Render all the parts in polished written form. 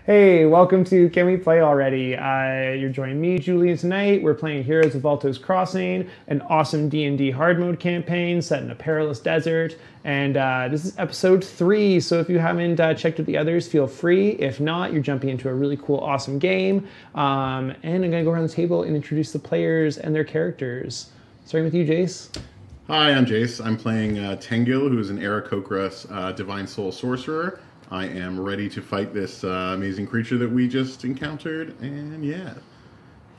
Hey, welcome to Can We Play Already? You're joining me, Julian, tonight. We're playing Heroes of Valto's Crossing, an awesome D&D hard mode campaign set in a perilous desert. And this is episode 3, so if you haven't checked out the others, feel free. If not, you're jumping into a really cool, awesome game. And I'm going to go around the table and introduce the players and their characters. Starting with you, Jace. Hi, I'm Jace. I'm playing Tengil, who's an Aarakocra Divine Soul Sorcerer. I am ready to fight this amazing creature that we just encountered, and yeah,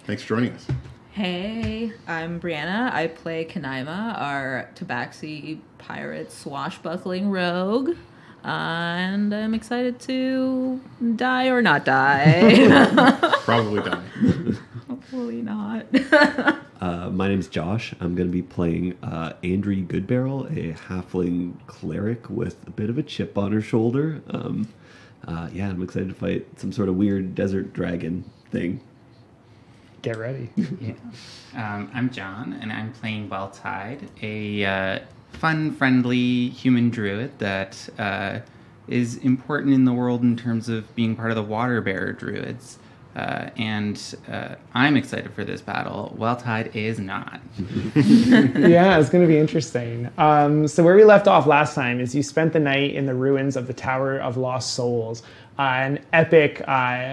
thanks for joining us. Hey, I'm Brianna. I play Kanaima, our Tabaxi pirate swashbuckling rogue, and I'm excited to die or not die. Probably die. Hopefully not. My name's Josh. I'm going to be playing Andrie Goodbarrel, a halfling cleric with a bit of a chip on her shoulder. I'm excited to fight some sort of weird desert dragon thing. Get ready. Yeah. I'm John, and I'm playing Valtide, a fun, friendly human druid that is important in the world in terms of being part of the water bearer druids. I'm excited for this battle. Valtide is not. Yeah, it's going to be interesting. So where we left off last time is you spent the night in the ruins of the Tower of Lost Souls, an epic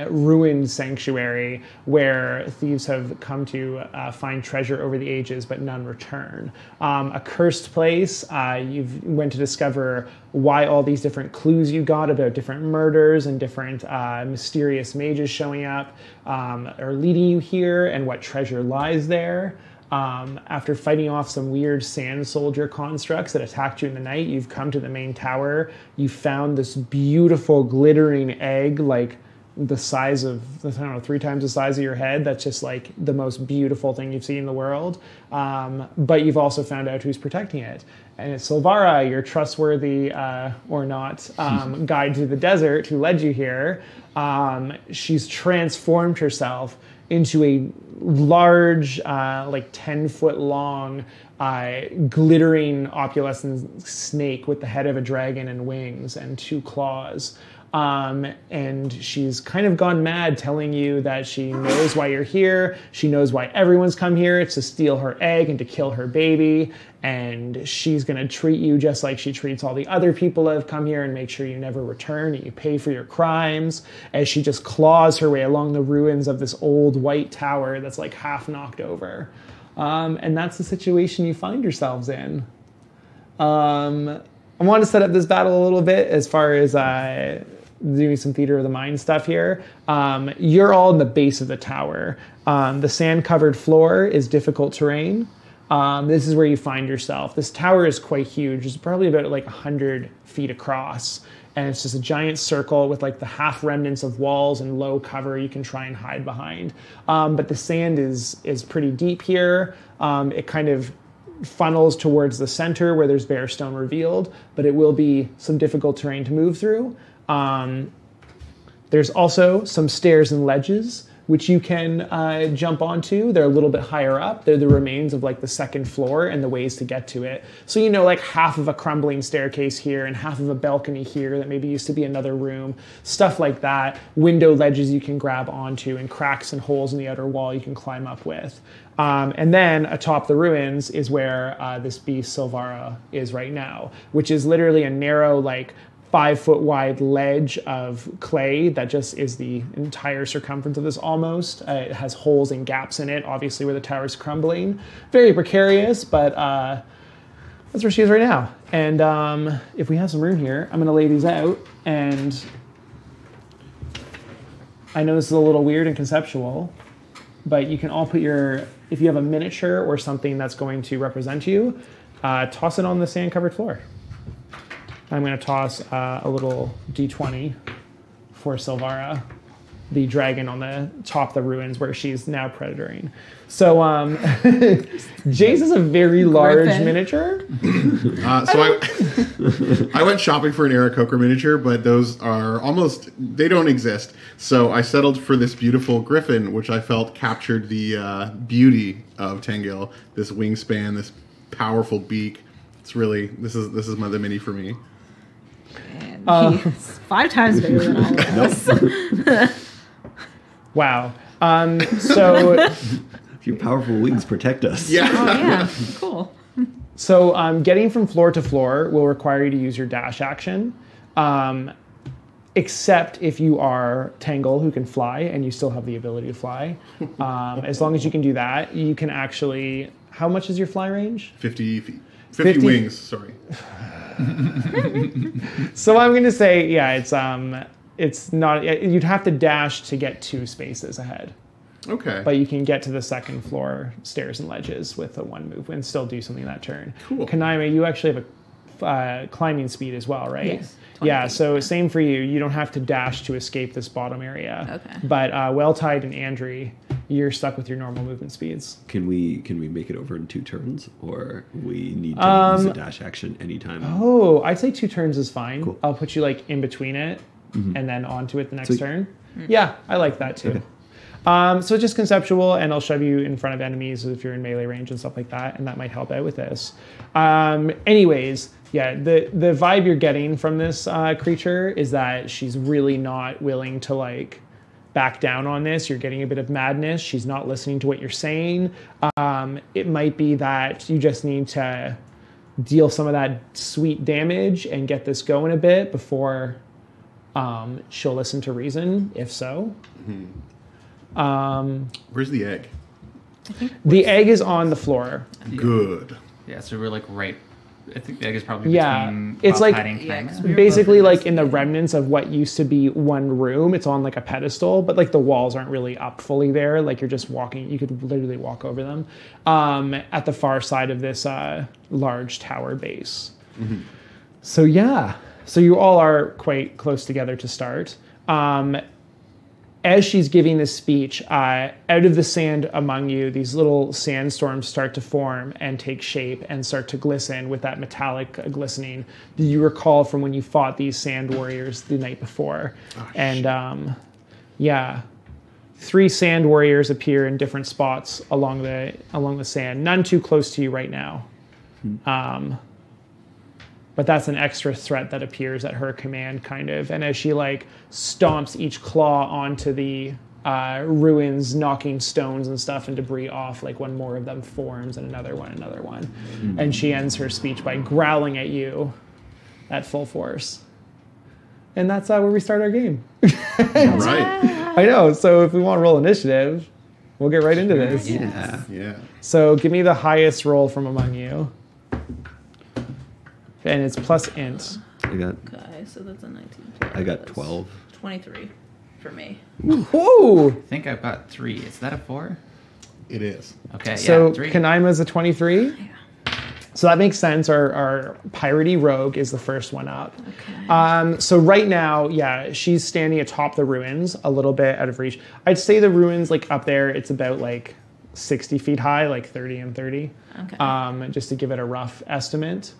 ruined sanctuary where thieves have come to find treasure over the ages, but none return. A cursed place. You went to discover why all these different clues you got about different murders and different mysterious mages showing up are leading you here, and what treasure lies there. After fighting off some weird sand soldier constructs that attacked you in the night, you've come to the main tower. You found this beautiful glittering egg, like the size of, 3 times the size of your head. That's just like the most beautiful thing you've seen in the world. But you've also found out who's protecting it. And it's Silvara, your trustworthy or not guide to the desert who led you here. She's transformed herself into a large, 10-foot long, glittering opalescent snake with the head of a dragon and wings and 2 claws. And she's kind of gone mad telling you that she knows why you're here. She knows why everyone's come here. It's to steal her egg and to kill her baby. And she's going to treat you just like she treats all the other people that have come here and make sure you never return and you pay for your crimes, as she just claws her way along the ruins of this old white tower that's like half knocked over. And that's the situation you find yourselves in. I want to set up this battle a little bit as far as doing some theater of the mind stuff here. You're all in the base of the tower. The sand-covered floor is difficult terrain. This is where you find yourself. This tower is quite huge. It's probably about 100 feet across. And it's just a giant circle with the half remnants of walls and low cover you can try and hide behind. But the sand is pretty deep here. It kind of funnels towards the center where there's bare stone revealed, but it will be some difficult terrain to move through. There's also some stairs and ledges which you can jump onto. They're a little bit higher up. They're the remains of the second floor and the ways to get to it. So half of a crumbling staircase here and half of a balcony here that maybe used to be another room, stuff like that. Window ledges you can grab onto and cracks and holes in the outer wall you can climb up with. And then atop the ruins is where this beast Silvara is right now, which is literally a narrow 5-foot wide ledge of clay that just is the entire circumference of this almost. It has holes and gaps in it, obviously where the tower's crumbling. Very precarious, but that's where she is right now. And if we have some room here, I'm going to lay these out. And I know this is a little weird and conceptual, but you can all put if you have a miniature or something that's going to represent you, toss it on the sand-covered floor. I'm going to toss a little d20 for Silvara, the dragon on the top of the ruins where she's now predatoring. So Jace is a very large miniature. I went shopping for an Aarakocra miniature, but those are they don't exist. So I settled for this beautiful griffin, which I felt captured the beauty of Tengil, this wingspan, this powerful beak. It's really, this is the mini for me. He's 5 times bigger than all of us. Wow. So Your powerful wings protect us. Yeah. Oh, yeah. Cool. So getting from floor to floor will require you to use your dash action, except if you are Tangle, who can fly, and you still have the ability to fly. As long as you can do that, you can actually... How much is your fly range? 50 feet. 50 wings, sorry. So I'm going to say, yeah, it's not... You'd have to dash to get 2 spaces ahead. Okay. But you can get to the second floor stairs and ledges with a 1 move and still do something that turn. Cool. Kanaima, you actually have a climbing speed as well, right? Yes. 20 Yeah, feet, so yeah. same for you. You don't have to dash to escape this bottom area. Okay. But Well-Tied and Andri, you're stuck with your normal movement speeds. Can we make it over in 2 turns, or we need to use a dash action anytime? Oh, I'd say 2 turns is fine. Cool. I'll put you like in between it and then onto it the next Sweet. turn. Yeah, I like that too. Okay. So it's just conceptual, and I'll shove you in front of enemies if you're in melee range and stuff like that, and that might help out with this. Anyways, yeah, the vibe you're getting from this creature is that she's really not willing to like back down on this. You're getting a bit of madness. She's not listening to what you're saying. It might be that you just need to deal some of that sweet damage and get this going a bit before she'll listen to reason, if so. Where's the egg? The egg is on the floor. Good. Yeah, so we're like right. I think the egg is probably Yeah, between it's like- Valtide and Yeah, Kanaima. 'cause we were Basically, both like in the remnants of what used to be one room, it's on like a pedestal, but like the walls aren't really up fully there. Like you're just walking, you could literally walk over them at the far side of this large tower base. So yeah, so you all are quite close together to start. As she's giving this speech, out of the sand among you, these little sandstorms start to form and take shape and start to glisten with that metallic glistening that you recall from when you fought these sand warriors the night before. And yeah, 3 sand warriors appear in different spots along the sand, none too close to you right now. But that's an extra threat that appears at her command, kind of. And as she like stomps each claw onto the ruins, knocking stones and stuff and debris off, like one more of them forms and another one. And she ends her speech by growling at you at full force. And that's where we start our game. All right. I know. So if we want to roll initiative, we'll get right into this. Yeah. Yeah. So give me the highest roll from among you. And it's plus int. I got Okay, so that's a 19 plus. 12. 23 for me. Whoa! I think I've got 3. Is that a 4? It is. Okay, So yeah, 3. Kanaima's a 23. So that makes sense. Our piratey rogue is the first one up. Okay. So right now, yeah, she's standing atop the ruins, a little bit out of reach. I'd say the ruins, like up there, it's about like 60 feet high, like 30 and 30. Okay. Just to give it a rough estimate.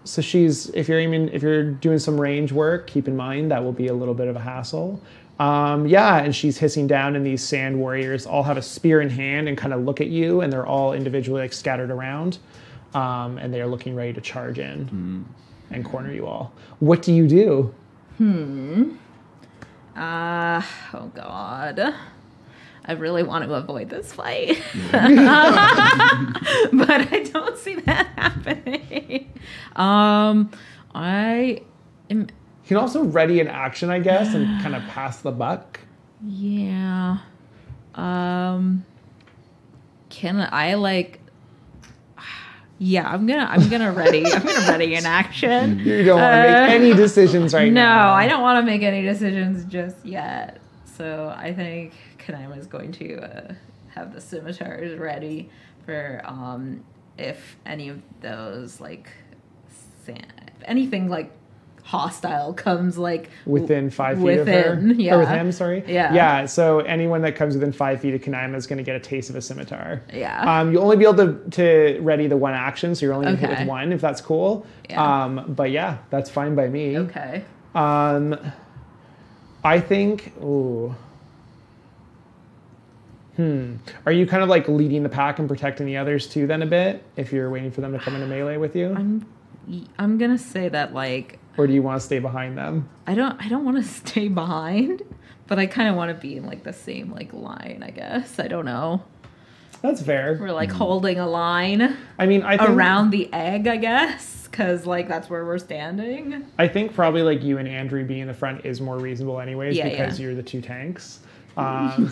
So if you're doing some range work, keep in mind that will be a little bit of a hassle. And she's hissing down, and these sand warriors all have a spear in hand and kind of look at you, and they're all individually like scattered around, and they are looking ready to charge in and corner you all. What do you do? Oh God. I really want to avoid this fight. But I don't see that happening. I am... You can also ready an action, I guess, and kind of pass the buck. Yeah. Can I like... Yeah, I'm gonna ready an action. You don't want to make any decisions right No, now. I don't want to make any decisions just yet. So I think Kanaima is going to have the scimitars ready for if any of those like anything like hostile comes like Within 5 feet of her? yeah. Or with him, sorry? Yeah. Yeah, so anyone that comes within 5 feet of Kanaima is going to get a taste of a scimitar. Yeah. You'll only be able to ready the one action, so you're only going to hit Okay. with one, if that's cool. Yeah. But yeah, that's fine by me. Okay. I think... Ooh. Are you kind of like leading the pack and protecting the others too then a bit, if you're waiting for them to come into melee with you? I'm gonna say that like Or do you want to stay behind them? I don't want to stay behind, but I kind of want to be in like the same like line. I guess I don't know. That's fair. We're like holding a line I mean, I think around the egg, I guess, because like that's where we're standing. I think probably like you and Andrew being in the front is more reasonable anyways Yeah, because yeah. you're the two tanks.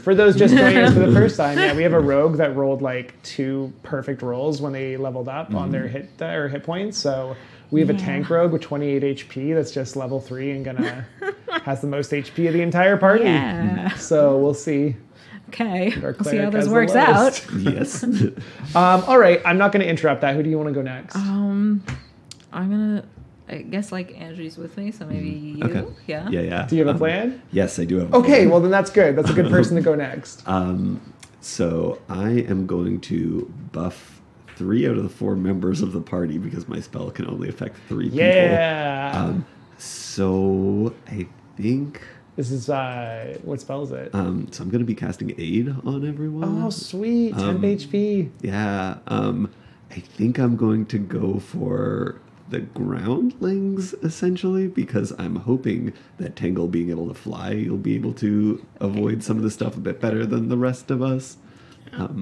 For those just joining us for the first time, yeah, we have a rogue that rolled like 2 perfect rolls when they leveled up on their hit points. So we have a tank rogue with 28 HP that's just level 3 and has the most HP of the entire party. Yeah. So we'll see. Okay. Our We'll see how cleric this has the works lowest. out. Yes. All right, I'm not going to interrupt that. Who do you want to go next? I'm gonna. I guess like Andrew's with me, so maybe you. Okay. Yeah. Yeah. Do you have a plan? Yes, I do have a Okay, plan. well then that's good. That's a good person to go next. So I am going to buff 3 out of the 4 members of the party because my spell can only affect 3 people. Yeah. So I think This is what spell is it? so I'm going to be casting Aid on everyone. Oh, sweet. 10 HP. Yeah. I think I'm going to go for the groundlings essentially because I'm hoping that Tangle being able to fly, you'll be able to avoid some of the stuff a bit better than the rest of us.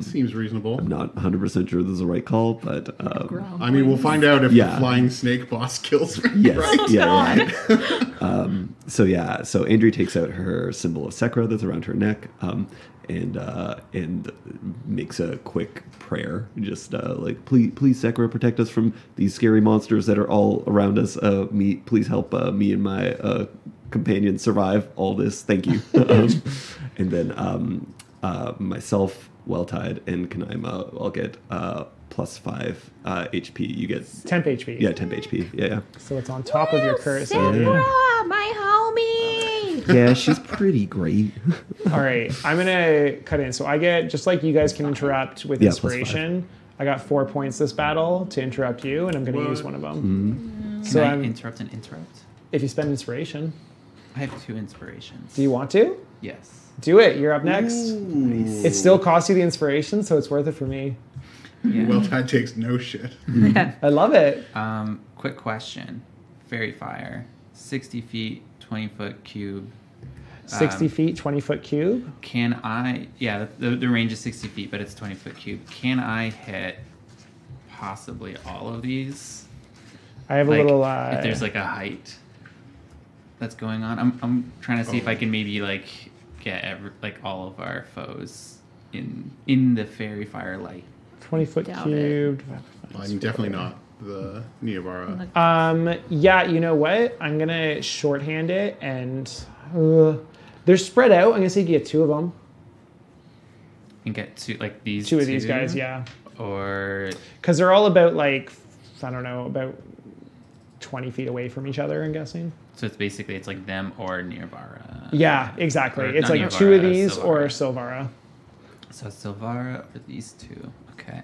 Seems reasonable. I'm not 100% sure this is the right call, but I mean, we'll find out if Yeah. the flying snake boss kills me. yes, Right? yeah. So Andrea takes out her symbol of Sekra that's around her neck, and makes a quick prayer, just like, please Sekra, protect us from these scary monsters that are all around us. Please help me and my companions survive all this. Thank you. And then myself, Well-Tied, and Kanaima, I'll get +5 HP. You get 10 HP. yeah, 10 HP. Yeah. So it's on top of your curse. Sarah, my homie. Yeah, she's pretty great. All right, I'm gonna cut in. So I get, just like you guys can interrupt with Yeah, inspiration, I got 4 points this battle to interrupt you, and I'm gonna use one of them. Can So I I'm, interrupt and interrupt? if you spend inspiration, I have 2 inspirations. do you want to? Yes. Do it. You're up next. Ooh. It still costs you the inspiration, so it's worth it for me. Yeah. Well, that takes no shit. I love it. Quick question. Fairy fire. 60 feet, 20-foot cube. 60 feet, 20-foot cube. Can I... Yeah, the range is 60 feet, but it's 20-foot cube. Can I hit possibly all of these? I have a Like, little. if there's like a height that's going on. I'm trying to see if I can maybe like get all of our foes in the fairy fire light. 20-foot Doubt it. cubed. I'm definitely not the Niavara. Yeah, you know what? I'm gonna shorthand it, and they're spread out. I'm gonna say you get 2 of them. And get to like these 2 of these guys, yeah, Or because they're all about like, I don't know, about 20 feet away from each other. I'm guessing. so it's like them or Nirvara. Yeah, exactly. Or It's not like Nirvara, 2 of these Silvara. or Silvara. So Silvara or these 2. Okay.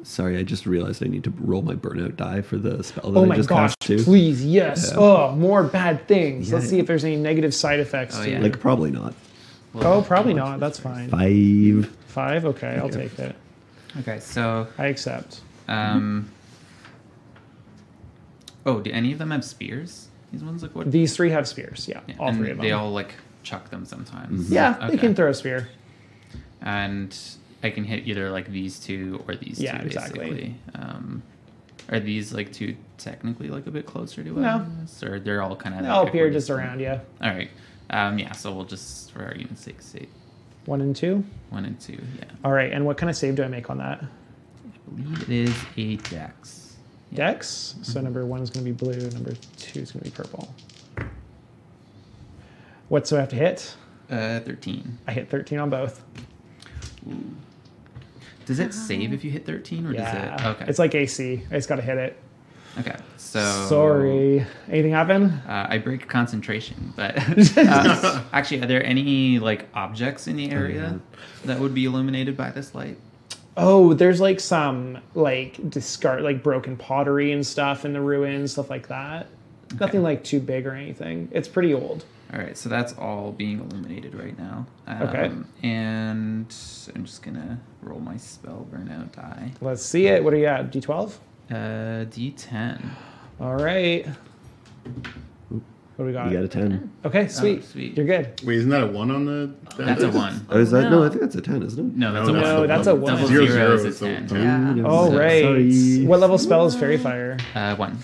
Sorry, I just realized I need to roll my burnout die for the spell that Oh I my just gosh! cast too. Please, yes. Yeah. Oh, more bad things. Yeah. Let's see if there's any negative side effects. Oh, to yeah. it. Like probably not. Oh, probably not. That's fine. 5. 5. Okay, I'll take it. Okay, so I accept. oh, do any of them have spears? These ones like what? These 3 have spears. Yeah, Yeah, all and 3 of them. they all like chuck them sometimes. Yeah, they Okay. can throw a spear. And I can hit either like these 2 or these 2 Yeah, exactly. basically. Are these like 2 technically like a bit closer to No. us? Or they're all kind of They'll appear just around you. All right. Yeah, so we'll just, for argument's sake, say 1 and 2. 1 and 2, yeah. All right, and what kind of save do I make on that? I believe it is a dex. Dex. So number 1 is going to be blue. Number 2 is going to be purple. What do I have to hit? 13. I hit 13 on both. Does it save if you hit 13 or Yeah. does it? Okay. It's like AC. I just got to hit it. Okay. So Sorry. Anything happen? I break concentration, but actually, are there any like objects in the area that would be illuminated by this light? Oh, there's like some like discard, like broken pottery and stuff in the ruins, stuff like that. Nothing like too big or anything. It's pretty old. All right, so that's all being illuminated right now. Okay. And I'm just gonna roll my spell burnout die. Let's see it. What are you at? D12? D10. All right. What do we got? You got a 10. Okay, sweet. Sweet. You're good. Wait, isn't that a 1 on the... That's a 1. Oh, is that? no. No, I think that's a 10, isn't it? No, that's No, a 1. No, that's a 1. Double Zero, zero zero is a is 10. Yeah. no, All right. Sorry. What level spell is Fairy Fire? 1.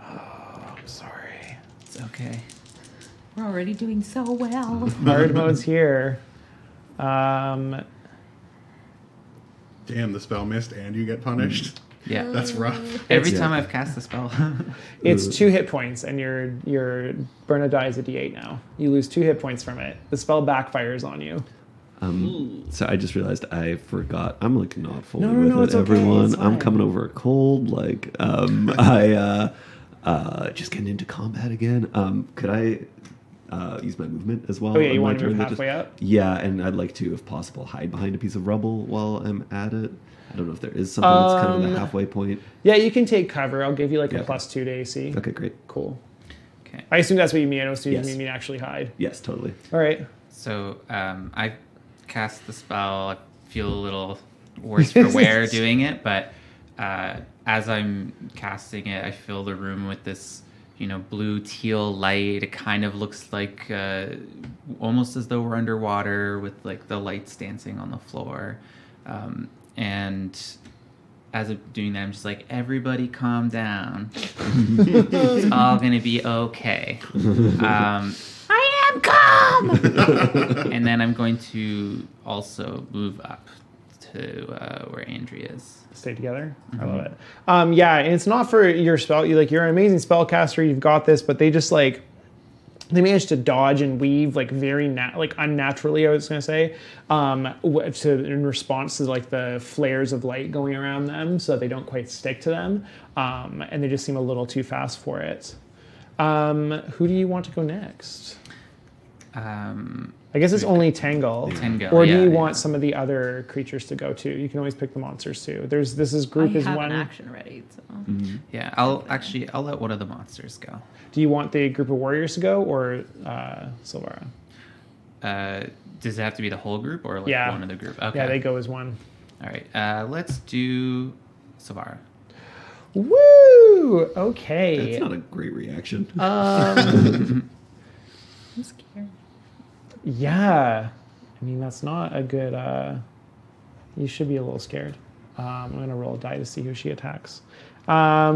I'm sorry. It's okay. We're already doing so well. Hard mode's here. Um, Damn, the spell missed and you get punished. Yeah. That's rough. Every Yeah. time I've cast the spell. it's 2 hit points, and your burn of die is a D8 now. You lose 2 hit points from it. The spell backfires on you. So I just realized I forgot. I'm like not fully No, with no, it, it's okay, everyone. it's I'm fine. coming over a cold. Like, I just getting into combat again. Could I use my movement as well? Oh, yeah, on you my want to move turn that halfway up? Yeah, and I'd like to, if possible, hide behind a piece of rubble while I'm at it. I don't know if there is something that's kind of the halfway point. Yeah, you can take cover. I'll give you like Yeah. a +2 to AC. Okay, great. Cool. Okay. I assume that's what you mean. I don't assume Yes. you mean actually hide. Yes, totally. All right. So I cast the spell. I feel a little worse for wear doing it, but as I'm casting it, I fill the room with this, blue teal light. It kind of looks like almost as though we're underwater with like the lights dancing on the floor. And as I'm doing that, I'm just like, everybody calm down. It's all going to be okay. I am calm! And then I'm going to also move up to where Andrea is. Stay together. I love it. Yeah, and it's not for your spell. You're an amazing spellcaster. You've got this, but they just they managed to dodge and weave very unnaturally. I was gonna say, in response to the flares of light going around them, so they don't quite stick to them, and they just seem a little too fast for it. Who do you want to go next? I guess it's only Tangle. Tangle, Or do yeah, you yeah. want some of the other creatures to go too? You can always pick the monsters too. This I group is have one. an action ready. So. Yeah, I'll let one of the monsters go. Do you want the group of warriors to go or Silvara? Does it have to be the whole group or Yeah. one of the group? Okay. Yeah, they go as one. All right. Let's do Savara. Woo! Okay. That's not a great reaction. I'm scared. Yeah. I mean, that's not a good... you should be a little scared. I'm going to roll a die to see who she attacks. All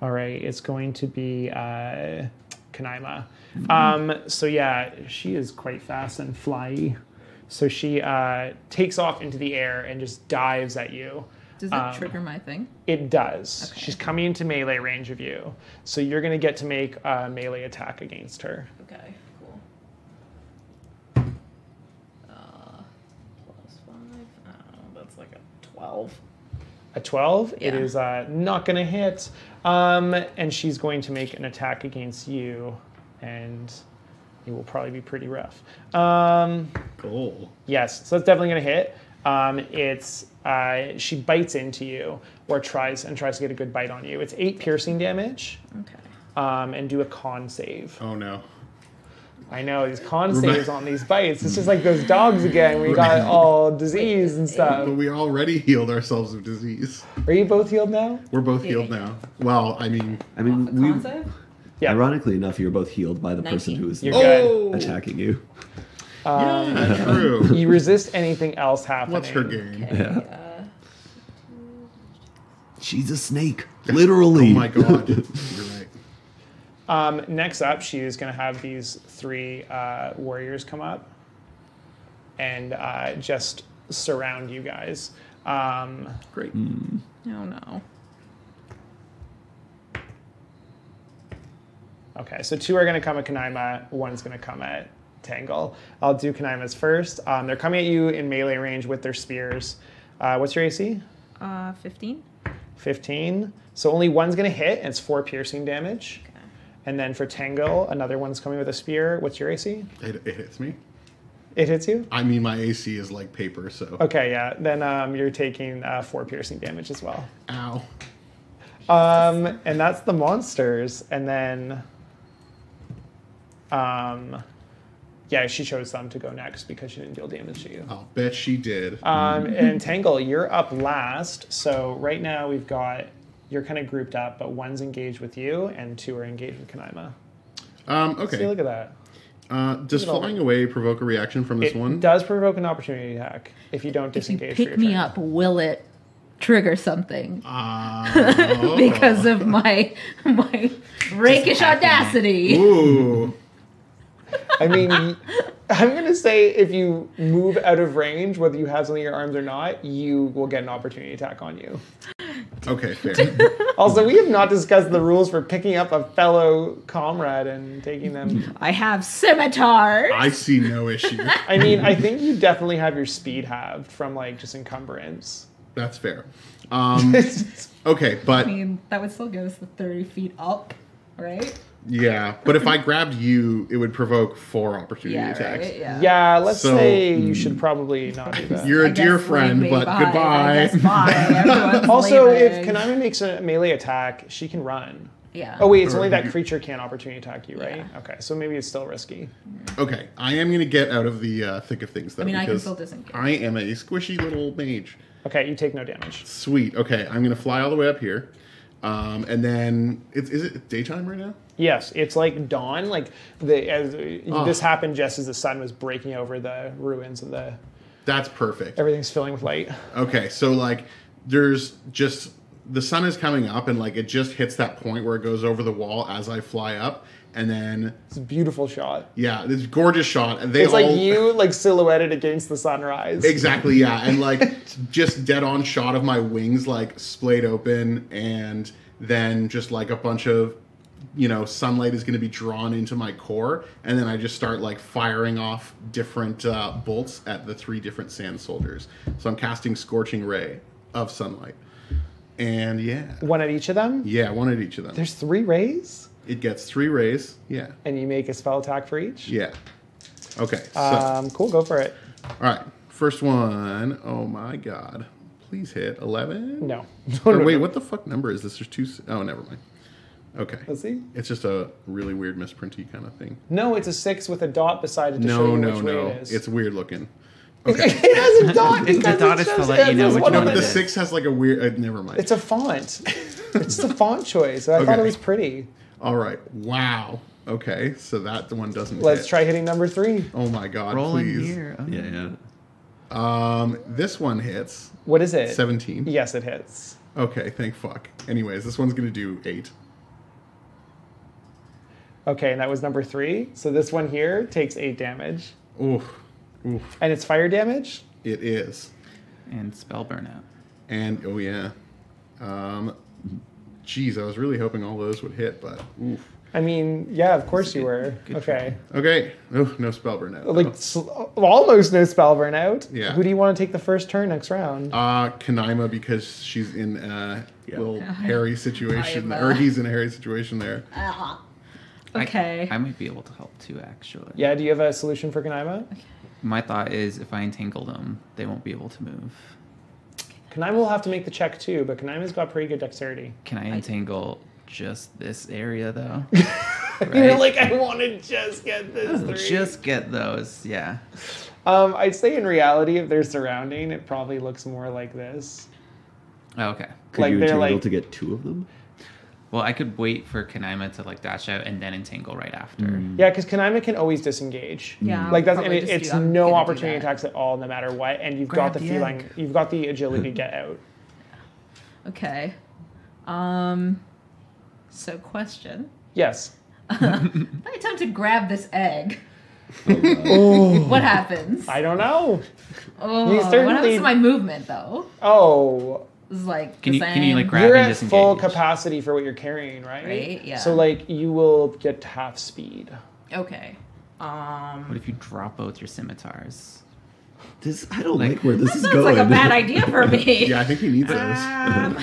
right, it's going to be Kanaima. So yeah, she is quite fast and flyy. So she takes off into the air and just dives at you. Does that trigger my thing? It does. Okay. She's coming into melee range of you. So you're going to get to make a melee attack against her. Okay, cool. +5. That's like a 12. A 12, it Yeah. is not going to hit. And she's going to make an attack against you. And it will probably be pretty rough. Cool. Yes, so it's definitely going to hit. She bites into you or tries to get a good bite on you. It's 8 piercing damage. Okay. And do a con save. Oh no. I know, these con saves on these bites. It's just like those dogs again. We got all disease and stuff. But we already healed ourselves of disease. Are you both healed now? We're both healed now. Well, I mean, we Con save? Yeah. ironically enough, you're both healed by the person 19. who is You're good. oh, attacking you. yeah, true. You resist anything else happening. What's her game? Okay. She's a snake, literally. Oh my god, you're right. Next up, she is going to have these 3 warriors come up and just surround you guys. Great. Oh no. Okay, so 2 are going to come at Kanaima, 1's going to come at Tangle. I'll do Kanaima's first. They're coming at you in melee range with their spears. What's your AC? 15. 15. So only 1's going to hit, and it's 4 piercing damage. Okay. And then for Tangle, another one's coming with a spear. What's your AC? It hits me. It hits you? I mean, my AC is like paper, so. Okay, yeah. Then you're taking 4 piercing damage as well. Ow. And that's the monsters. And then Yeah, she chose them to go next because she didn't deal damage to you. I'll bet she did. And Tangle, you're up last. So right now you're kind of grouped up, but one's engaged with you and two are engaged with Kanaima. Okay. See, look at that. Does flying away provoke a reaction from this one? It does provoke an opportunity attack if you don't If you disengage. pick for your me turn. up, will it trigger something? Oh. Because of my rakish hacking it. audacity. Ooh. I mean, I'm going to say if you move out of range, whether you have something in your arms or not, you will get an opportunity attack on you. Okay, fair. Also, we have not discussed the rules for picking up a fellow comrade and taking them. I have scimitars. I see no issue. I mean, I think you definitely have your speed halved from like just encumbrance. That's fair. Okay, but I mean, that would still give us the 30 feet up, right? yeah, but if I grabbed you, it would provoke 4 opportunity Yeah, attacks. right? Yeah. Yeah, let's So, say you should probably not do that. You're a I dear guess friend, leave me but behind. I goodbye. guess bye. Everyone's Also, if leaving. Kanaimi makes a melee attack, she can run. Yeah. Oh wait, it's only Or that you- creature can't opportunity attack you, right? Yeah. Okay, so maybe it's still risky. Okay, I am going to get out of the thick of things, though. I mean, I can because still disengage. I am a squishy little mage. Okay, you take no damage. Sweet. Okay, I'm going to fly all the way up here. And then, is it daytime right now? Yes, it's like dawn. Like this happened just as the sun was breaking over the ruins and That's perfect. everything's filling with light. Okay, so like there's just the sun is coming up and like it just hits that point where it goes over the wall as I fly up, and then It's a beautiful shot. yeah, this gorgeous shot. And they It's all like you like silhouetted against the sunrise. exactly, yeah, and like just dead on shot of my wings like splayed open, and then just like a bunch of sunlight is going to be drawn into my core, and then I just start like firing off different bolts at the 3 different sand soldiers. So I'm casting Scorching Ray of sunlight, and One at each of them. one at each of them. There's 3 rays, It gets 3 rays. Yeah, and you make a spell attack for each. yeah. Okay, so Cool, go for it. all right, first one. Oh my god, please hit 11. No. Or wait, what the fuck number is this? There's 2. Oh, never mind. Okay. Let's see. It's just a really weird misprinty kind of thing. No, it's a 6 with a dot beside it to show No, you no, which way no. it is. It's weird looking. It Okay. has a dot. It's the because dot it is to shows let you it know as which one No, of but it the is. 6 has like a weird. Never mind. It's a font. It's the font choice. I thought it Okay. was pretty. All right. Wow. Okay, so that one doesn't. Let's hit. try hitting number 3. Oh my god! Roll in please. here. Oh. Yeah. This one hits What is it? 17. Yes, it hits. Okay, thank fuck. Anyways, this one's gonna do 8. Okay, and that was number 3. So this one here takes 8 damage. Oof. Oof. And it's fire damage? It is. And spell burnout. And oh yeah. Geez, I was really hoping all those would hit, but oof. I mean, yeah, of course you were. good Okay. Okay. Oh, no spell burnout. Like, almost no spell burnout. Yeah. Who do you want to take the first turn next round? Kanaima, because she's in a little hairy situation, Kanaima. or he's in a hairy situation there. Okay. I might be able to help too, actually. Yeah, do you have a solution for Kanaima? My thought is if I entangle them, they won't be able to move. Kanaima will have to make the check too, but Kanaima's got pretty good dexterity. Can I entangle just this area, though? You're Right? like, I want to just get this 3. Just get those, yeah. I'd say in reality, if they're surrounding, it probably looks more like this. Oh, okay. Could Like, you they're entangle like- to get 2 of them? Well, I could wait for Kanaima to like dash out and then entangle right after. Yeah, because Kanaima can always disengage. Yeah, Like that's and probably it, just it's I'm no gonna do opportunity that. attacks at all, no matter what. And you've Grab got the the feeling, egg. you've got the agility to get out. Okay. So question. Yes. If I attempt to grab this egg, what happens? I don't know. Oh, You what certainly- happens to my movement though? Oh, It's like Can the you like same. grab you're and at disengage? full capacity for what you're carrying, right? Right, yeah. So like you will get half speed. Okay. What if you drop both your scimitars? I don't Like- like where this That is sounds going. like a bad idea for me. Yeah, I think he needs those.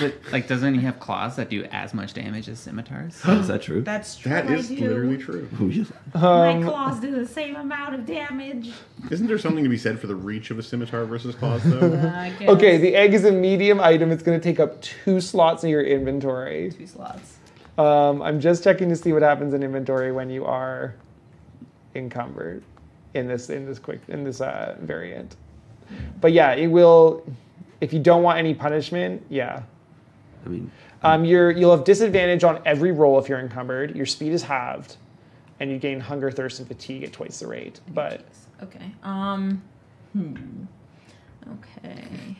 But like, doesn't he have claws that do as much damage as scimitars? Is that true? That's true. That I is do. literally true. Oh, yeah. My claws do the same amount of damage. Isn't there something to be said for the reach of a scimitar versus claws, though? I guess. Okay, the egg is a medium item. It's going to take up 2 slots in your inventory. 2 slots. I'm just checking to see what happens in inventory when you are encumbered. in this variant. But yeah, it will. If you don't want any punishment, yeah. I mean, You'll have disadvantage on every roll if you're encumbered. Your speed is halved, and you gain hunger, thirst, and fatigue at twice the rate. But Okay. Okay.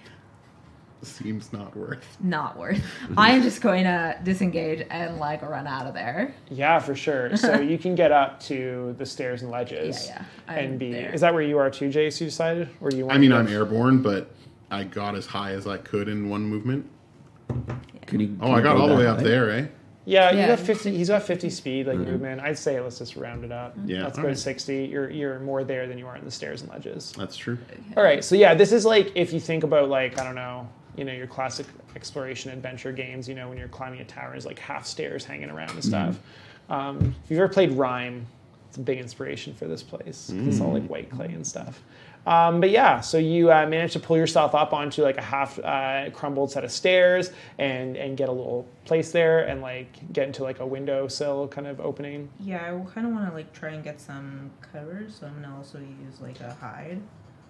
Seems not worth. Not worth. I am just going to disengage and like run out of there. yeah, for sure. So you can get up to the stairs and ledges. Yeah. And I'm be. there. Is that where you are too, Jace? You decided, or do you want? I mean, to I'm airborne, but I got as high as I could in one movement. can you? Oh, I got all the way up there, eh? Yeah, you Yeah. got 50. He's got 50 speed, like movement. I'd say let's just round it up. Yeah, Let's go alright. to 60. You're more there than you are in the stairs and ledges. That's true. All right, so yeah, this is like if you think about like I don't know, your classic exploration adventure games. When you're climbing a tower, is like half stairs hanging around and stuff. If you've ever played Rime, it's a big inspiration for this place. It's all like white clay and stuff. But yeah, so you manage to pull yourself up onto like a half crumbled set of stairs and get a little place there and like get into like a windowsill kind of opening. Yeah, I kind of want to like try and get some cover, so I'm gonna also use like a hide.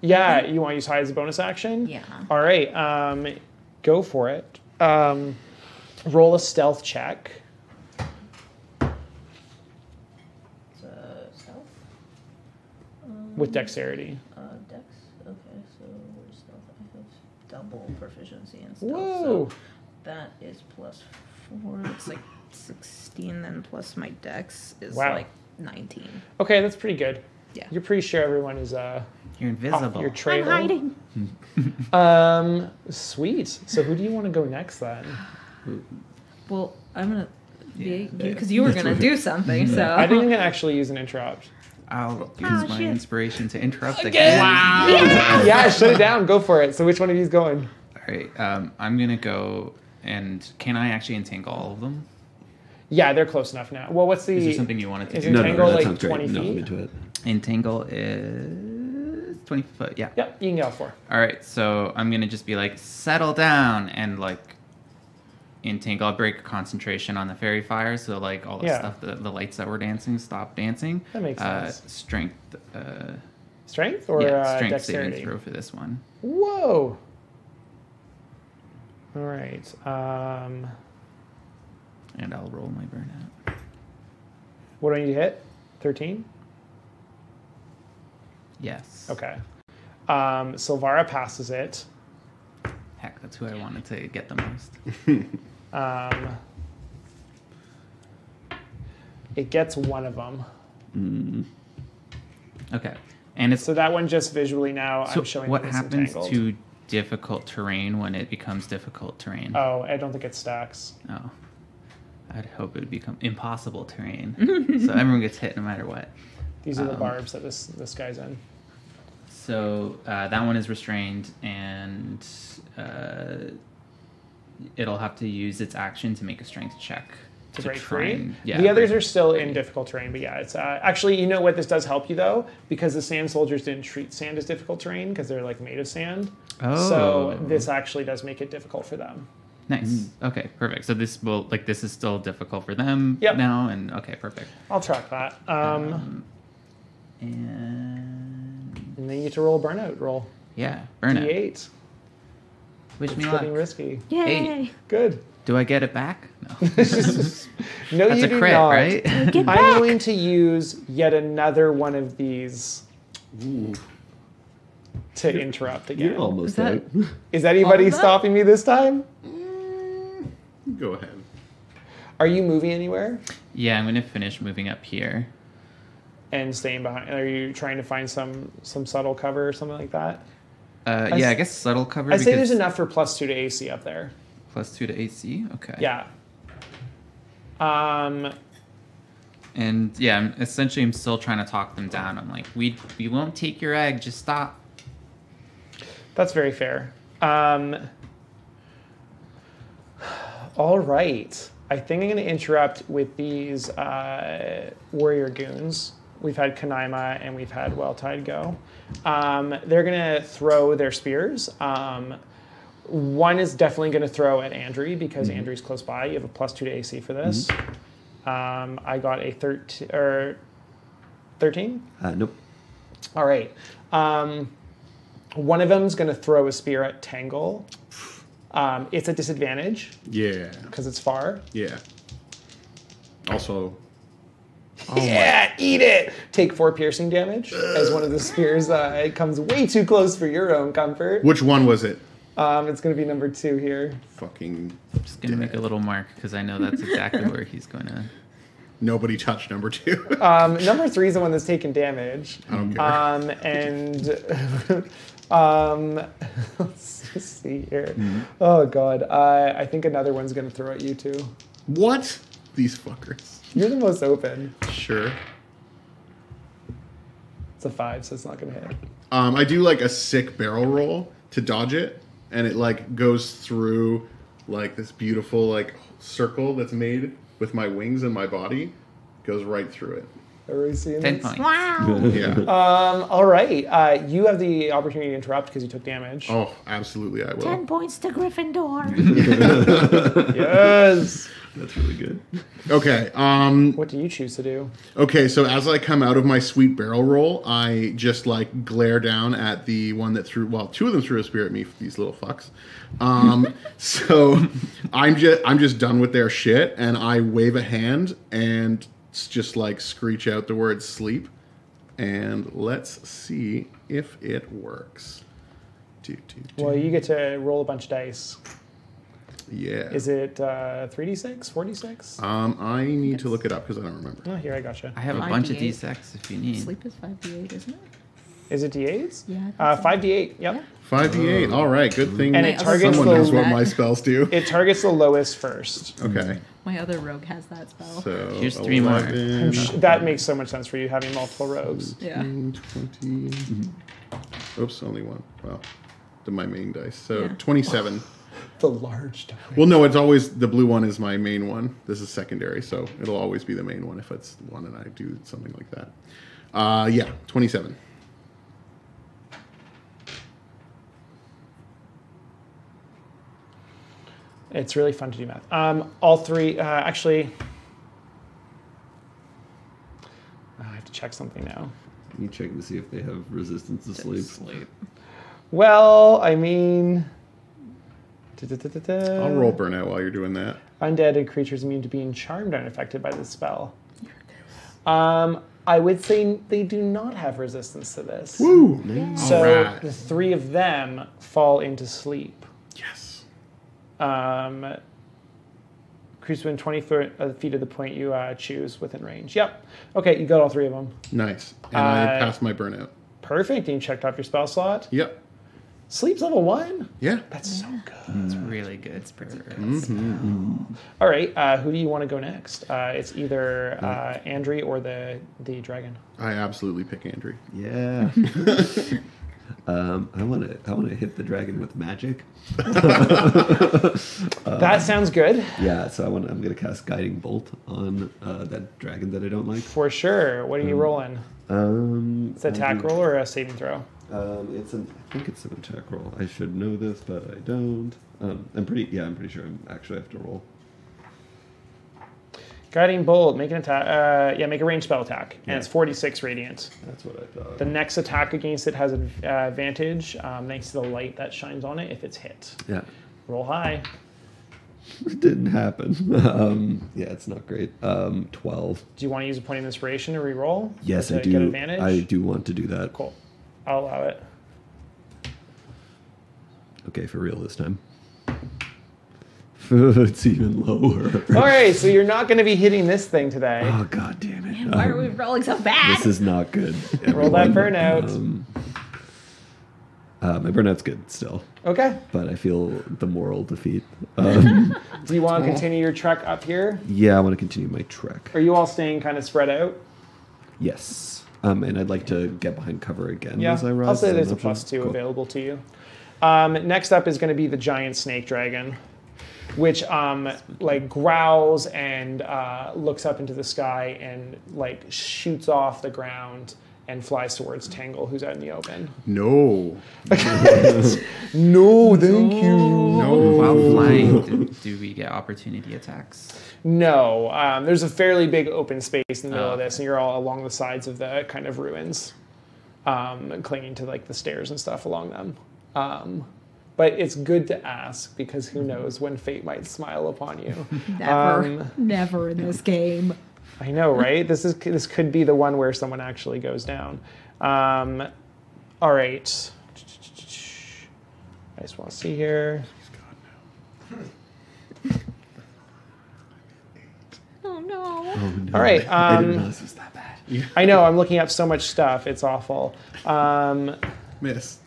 Yeah, you want to use hide as a bonus action? Yeah. All right, go for it. Roll a stealth check. It's stealth. With dexterity. Dex. Okay, so where's stealth? I have double proficiency in stealth. Whoa. So that is +4. It's like 16, then plus my dex is Wow. like 19. Okay, that's pretty good. Yeah. You're pretty sure everyone is You're off invisible. your trail. hiding. Sweet. So who do you want to go next then? Well, I'm gonna. Yeah. Because you were gonna do something, so. I didn't actually use an interrupt. I'll use my inspiration to interrupt again. Wow. Yeah, shut it down. Go for it. So which one of you's going? All right, I'm gonna go. And can I actually entangle all of them? Yeah, they're close enough now. Well, what's the? Is there something you wanted to is do? it No, Entangle, that like, sounds great. 20 No, I'm feet? into it. Entangle is 20 foot. Yeah. Yep, you can go for. All right, so I'm gonna just be like, settle down, and like entangle. I'll break concentration on the fairy fire, so like all the Yeah. stuff, the lights that were dancing stop dancing. That makes sense. Strength. Strength or Yeah, strength dexterity? saving throw for this one. Whoa. All right. And I'll roll my burnout. What do I need to hit? 13? Yes. Okay. Silvara passes it. Heck, that's who I wanted to get the most. It gets one of them. Okay. And it's So that one just visually now so I'm showing what that it's happens entangled. to difficult terrain when it becomes difficult terrain? Oh, I don't think it stacks. Oh. I'd hope it would become impossible terrain. So everyone gets hit no matter what. These are the barbs that this guy's in. So that one is restrained, and it'll have to use its action to make a strength check To break try free. and- yeah, The others break are still in difficult terrain, but yeah, it's actually, you know what, this does help you though, because the sand soldiers didn't treat sand as difficult terrain because they're like made of sand. Oh. So this actually does make it difficult for them. Nice. Okay, perfect. So this will this is still difficult for them Yep. now, and okay, perfect. I'll track that. And And then you get to roll a burnout roll. yeah, burnout. D8. Wish It's me luck. getting risky. Yay! Good. Do I get it back? No. No, That's you a do crit, not. right? Get I'm back! going to use yet another one of these Ooh. to interrupt again. You're almost Is that- out. Is anybody All of that? stopping me this time? Go ahead. Are you moving anywhere Yeah, I'm gonna finish moving up here. and staying behind? Are you trying to find some subtle cover or something like that? Yeah, I guess subtle cover. I say because there's enough for +2 to AC up there. +2 to AC. Okay. Yeah. And yeah, I'm still trying to talk them down. I'm like, we won't take your egg. Just stop. That's very fair. All right. I think I'm going to interrupt with these warrior goons. We've had Kanaima and we've had Welltide go. They're going to throw their spears. One is definitely going to throw at Andrew because Andrew's close by. You have a +2 to AC for this. I got a 13. Nope. All right. One of them's going to throw a spear at Tangle. It's a disadvantage Yeah. because it's far. Yeah. Also, Eat it! Take 4 piercing damage as one of the spears it comes way too close for your own comfort. which one was it? It's going to be number 2 here. Fucking Just gonna make a little mark because I know that's exactly where he's gonna. nobody touched number 2. Number 3 is the one that's taking damage. I don't care. Let's see here. Oh god, I think another one's going to throw at you too. What? These fuckers. You're the most open. Sure. It's a 5, so it's not going to hit. I do like a sick barrel roll to dodge it, and it like goes through like this beautiful like circle that's made with my wings and my body. Goes right through it. Everybody seeing 10 this? points. Wow. Yeah. All right. You have the opportunity to interrupt because you took damage. Oh, absolutely, I will. 10 points to Gryffindor. Yes. That's really good. Okay. What do you choose to do? Okay. So as I come out of my sweet barrel roll, I just like glare down at the one that threw. Well, 2 of them threw a spear at me. These little fucks. So I'm just done with their shit, and I wave a hand and just like screech out the word sleep, and let's see if it works. Well, you get to roll a bunch of dice. Yeah. Is it 3d6, 4d6? I need to look it up because I don't remember. Oh, here, I gotcha. I have a 5d8. bunch of D6 if you need. Sleep is 5d8, isn't it? Is it d8s? Yeah, I think so. 5d8, yep. 5d8. All right. Good thing And it targets someone knows the- what my spells do. It targets the lowest first. Okay. My other rogue has that spell. So Here's 3 more. 11, That makes so much sense for you having multiple rogues. Yeah. 20. Oops, only one. Well, my main dice. So Yeah. 27. The large die. Well, no, it's always the blue one is my main one. This is secondary, so it'll always be the main one if it's one and I do something like that. Yeah, 27. It's really fun to do math. All 3, actually, I have to check something now. You checking to see if they have resistance to sleep. Well, I mean... I'll roll burnout while you're doing that. Undead creatures immune to being charmed and affected by this spell. I would say they do not have resistance to this. Woo! So Alright. the 3 of them fall into sleep. Yes. Creatures within 20 feet of the point you choose within range. Yep. Okay, you got all 3 of them. Nice. And I passed my burnout. Perfect. And you checked off your spell slot. Yep. Sleep's level 1? Yeah. That's so good. It's really good. All right, who do you want to go next? It's either Andri or the dragon. I absolutely pick Andrew. Yeah. I want to hit the dragon with magic. That sounds good. Yeah, so I'm gonna cast Guiding Bolt on that dragon that I don't like. For sure. What are you rolling? It's an attack I roll or a saving throw? I think it's an attack roll. I should know this, but I don't. I'm pretty sure I actually have to roll. Guiding Bolt, make an attack. Make a ranged spell attack, and Yeah. it's 46 radiant. That's what I thought. The next attack against it has advantage thanks to the light that shines on it if it's hit. Yeah. Roll high. It didn't happen. Yeah, it's not great. 12. Do you want to use a point of inspiration to re-roll? Yes, to I do. Get advantage? I do want to do that. Cool. I'll allow it. Okay, for real this time. It's even lower. All right, so you're not going to be hitting this thing today. Oh, god damn it. Why are we rolling so bad? This is not good. Roll that everyone. burnout. My burnout's good still, Okay. but I feel the moral defeat. Do you want to continue your trek up here? Yeah, I want to continue my trek. Are you all staying kind of spread out? Yes. And I'd like to get behind cover again Yeah. as I rise. I'll say Is that there's an a +2 option? Cool. available to you. Next up is going to be the giant snake dragon, which like growls and looks up into the sky and like shoots off the ground and flies towards Tangle, who's out in the open. No. No, thank you. No. While flying, do we get opportunity attacks? No, there's a fairly big open space in the middle of okay. this, and you're all along the sides of the kind of ruins. clinging to like the stairs and stuff along them. But it's good to ask because who knows when fate might smile upon you. Never in this game. I know, right? This could be the one where someone actually goes down. All right. I just want to see here. Oh no. Oh, no. All right. I didn't realize it was that bad. I know. I'm looking up so much stuff. It's awful. Miss.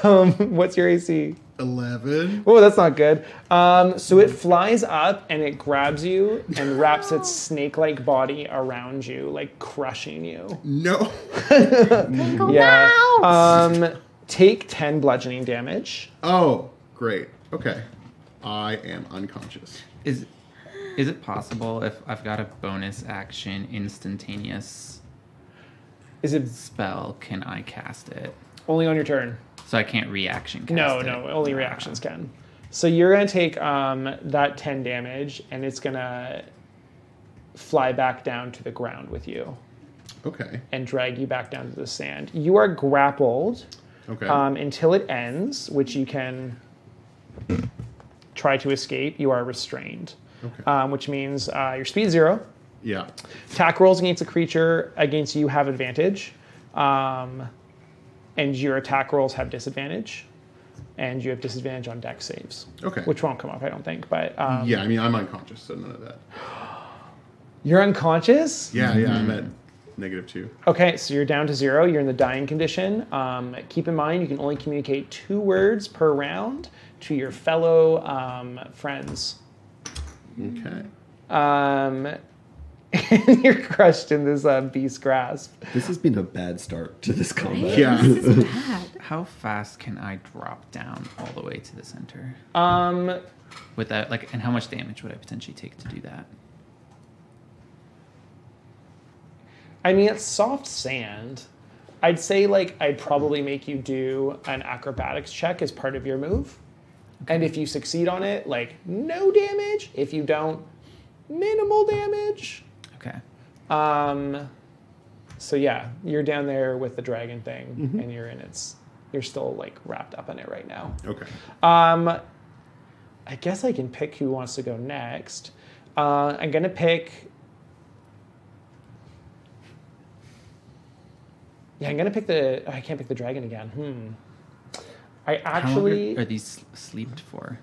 What's your AC? 11. Oh, that's not good. So it flies up and it grabs you and wraps its snake-like body around you, like crushing you. No. Yeah. Take 10 bludgeoning damage. Oh, great. Okay. I am unconscious. Is it possible if I've got a bonus action instantaneous Is it spell, can I cast it? only on your turn? So I can't reaction cast No, it? only reactions can. So you're going to take that 10 damage, and it's going to fly back down to the ground with you Okay. and drag you back down to the sand. You are grappled Okay. until it ends, which you can try to escape. You are restrained, Okay. which means your speed 0. Yeah. Attack rolls against a creature against you have advantage. And your attack rolls have disadvantage. And you have disadvantage on dex saves. Okay. Which won't come up, I don't think. But Yeah, I mean, I'm unconscious, so none of that. you're unconscious? Yeah, I'm at -2. Okay, so you're down to 0. You're in the dying condition. Keep in mind, you can only communicate 2 words per round to your fellow friends. Okay. You're crushed in this beast grasp. This has been a bad start to this combat. Yeah. This is bad. How fast can I drop down all the way to the center? Um, Without and how much damage would I potentially take to do that? I mean, it's soft sand. I'd say, I'd probably make you do an acrobatics check as part of your move. And if you succeed on it, no damage. If you don't, minimal damage. Okay. So yeah, you're down there with the dragon thing, and you're still wrapped up in it right now. Okay. I guess I can pick who wants to go next. I'm gonna pick. Yeah, I'm gonna pick I can't pick the dragon again. I How long actually are these sleeped for?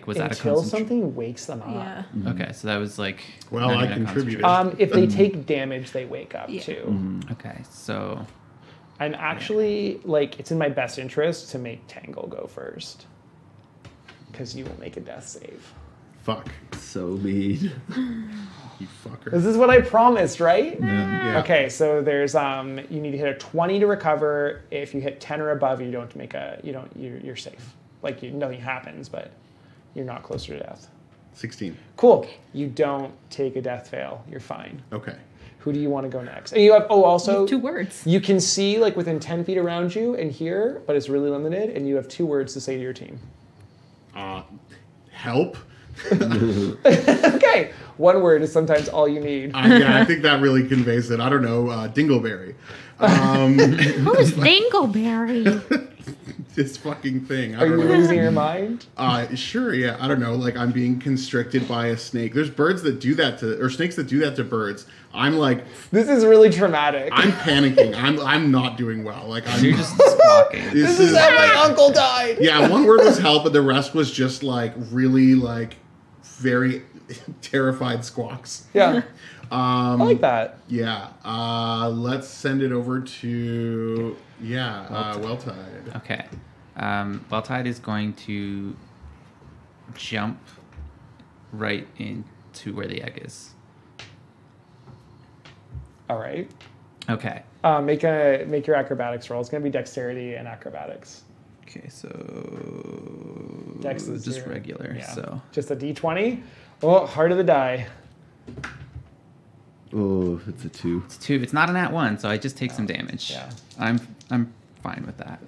Was that a until concentration? something wakes them up. Yeah. Okay, so that was Well, not I even a contributed. concentration. If they take damage, they wake up Yeah. too. Okay, so I'm actually it's in my best interest to make Tangle go first, because you will make a death save. Fuck. So mean. You fucker. This is what I promised, right? Yeah. Okay, so there's you need to hit a 20 to recover. If you hit 10 or above, you don't make you're safe. Nothing happens, but you're not closer to death. 16. Cool. You don't take a death fail. You're fine. Okay. Who do you want to go next? And you have also 2 words. you can see within 10 feet around you and here, but it's really limited, and you have 2 words to say to your team. Help. Okay. 1 word is sometimes all you need. I think that really conveys it. I don't know. Dingleberry. Who's Dingleberry? This fucking thing. I Are you don't know. losing your mind? Sure, yeah. I don't know. I'm being constricted by a snake. There's birds that do that or snakes that do that to birds. I'm This is really traumatic. I'm panicking. I'm not doing well. you're just squawking. This is how my uncle died. Yeah, 1 word was help, but the rest was just really very terrified squawks. Yeah. I like that. Yeah. Let's send it over to Welltide. Okay. Valtide is going to jump right into where the egg is. All right. Okay. Make your acrobatics roll. It's going to be dexterity and acrobatics. Okay, so Dex is just your- regular. yeah. So Just a d20. Oh, heart of the die. Oh, it's a 2. it's 2. It's not an @1, so I just take some damage. Yeah. I'm fine with that.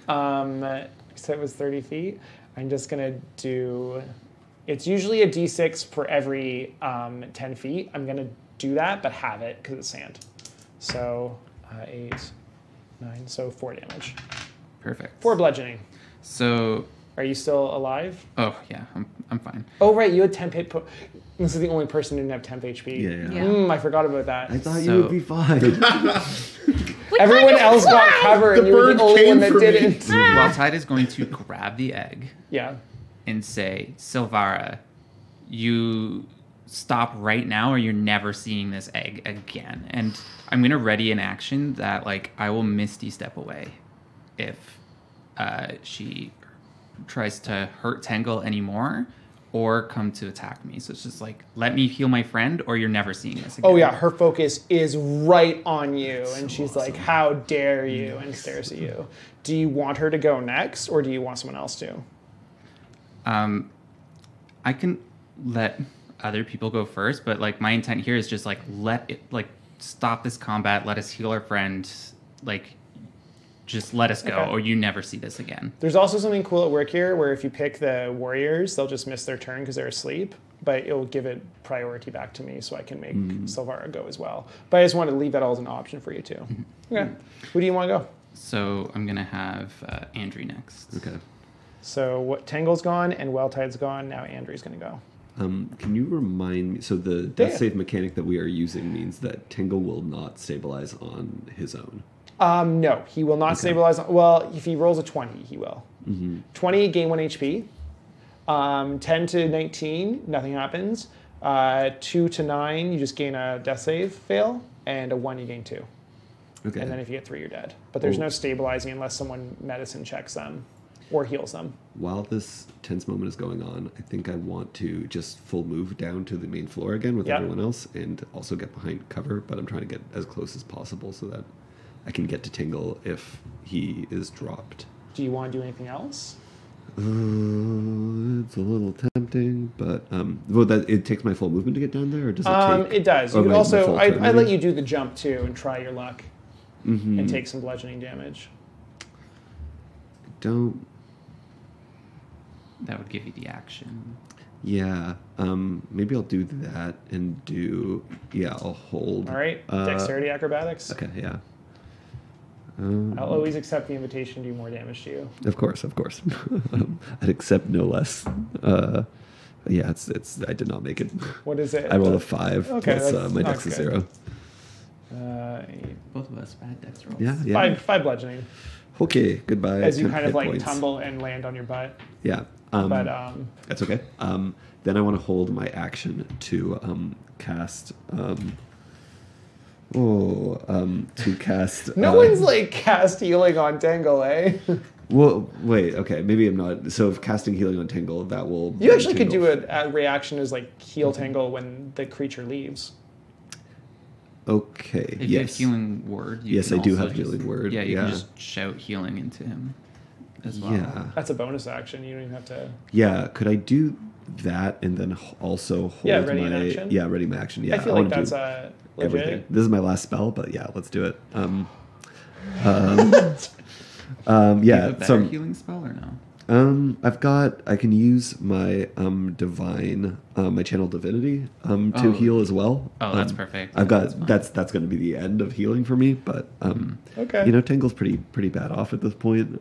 So it was 30 feet. I'm just going to do... It's usually a d6 for every 10 feet. I'm going to do that, but have it because it's sand. So 8, 9, so 4 damage. Perfect. 4 bludgeoning. So, Are you still alive? oh yeah, I'm fine. Oh, right, you had temp hit. This is the only person who didn't have temp HP. Yeah. I forgot about that. I thought So- you would be fine. Everyone else got cover, and The you were bird the only came one that for me. didn't. Wildtide is going to grab the egg Yeah. and say, Silvara, you stop right now or you're never seeing this egg again. And I'm going to ready an action that, like, I will Misty Step away if she tries to hurt Tangle anymore or come to attack me. So it's just like, let me heal my friend or you're never seeing this again. Oh, yeah, her focus is right on you, and she's like, how dare you, and stares at you. Do you want her to go next, or do you want someone else to? I can let other people go first, but like my intent here is just like let it like stop this combat, let us heal our friend, like just let us go Okay. or you never see this again. There's also something cool at work here where if you pick the warriors, they'll just miss their turn because they're asleep, but it'll give it priority back to me so I can make Silvara go as well. But I just wanted to leave that all as an option for you too. Okay. Who do you want to go? So I'm gonna have Andrew next. Okay. So what Tangle's gone and Welltide's gone. Now Andrew's going to go. Can you remind me? So the Yeah. death save mechanic that we are using means that Tangle will not stabilize on his own. No, he will not stabilize. Well, if he rolls a 20, he will. 20, gain 1 HP. 10 to 19, nothing happens. 2 to 9, you just gain a death save fail. And a 1, you gain 2. Okay. And then if you get 3, you're dead. But there's Oh. no stabilizing unless someone medicine checks them or heals them. While this tense moment is going on, I think I want to just full move down to the main floor again with Yep. everyone else and also get behind cover, but I'm trying to get as close as possible so that I can get to Tingle if he is dropped. Do you want to do anything else? It's a little tempting, but well, that it takes my full movement to get down there, or does it take? It does. You or could my also, full I turn, let maybe? you do the jump too and try your luck and take some bludgeoning damage. Don't. That would give you the action. Yeah. Maybe I'll do that and do. Yeah, I'll hold. All right, dexterity acrobatics. Okay. Yeah. I'll always accept the invitation to do more damage to you. Of course. I'd accept no less. Yeah, it's. I did not make it. What is it? I rolled a 5 Okay, plus that's- my that's dex is good. 0. 8, Both of us bad dex rolls. Yeah. five bludgeoning Okay. Goodbye. as you 10 kind of hit like points. tumble and land on your butt. Yeah. But That's okay. Then I want to hold my action to cast. To cast. no one's like cast healing on Tangle, eh? Well, wait. Okay, maybe I'm not. So, if casting healing on Tangle, that will. You actually could Tangle. do a reaction as like heal Tangle when the creature leaves. Okay. If you have yes. healing word, you Yes, can I do also have just- healing word, Yeah, you yeah. can just shout healing into him as well. Yeah. That's a bonus action. You don't even have to. Yeah. Could I do that and then also hold Yeah, ready my in action? Yeah, ready my action. Yeah. I feel wanna like that's do legit. everything. This is my last spell, but yeah, let's do it. Do you have Yeah. a better So healing spell or no? I can use my divine, my channel divinity to Oh. heal as well. Oh, that's perfect. I've That's got fine. that's going to be the end of healing for me, but Okay. you know, Tangle's pretty bad off at this point.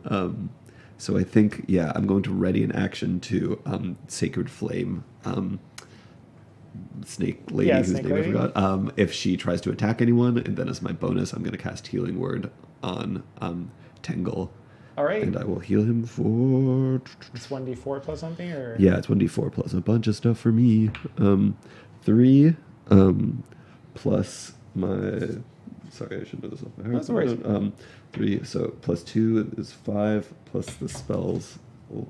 So I think I'm going to ready an action to Sacred Flame, Snake Lady, Yeah, whose Snake name Lady. I forgot. If she tries to attack anyone, and then as my bonus, I'm going to cast Healing Word on Tangle. All right. And I will heal him for. It's 1d4 plus something, or Yeah, it's 1d4 plus a bunch of stuff for me. 3 plus my. Sorry, I should know this off by heart. That's no worries. 3, so plus 2 is 5, plus the spells.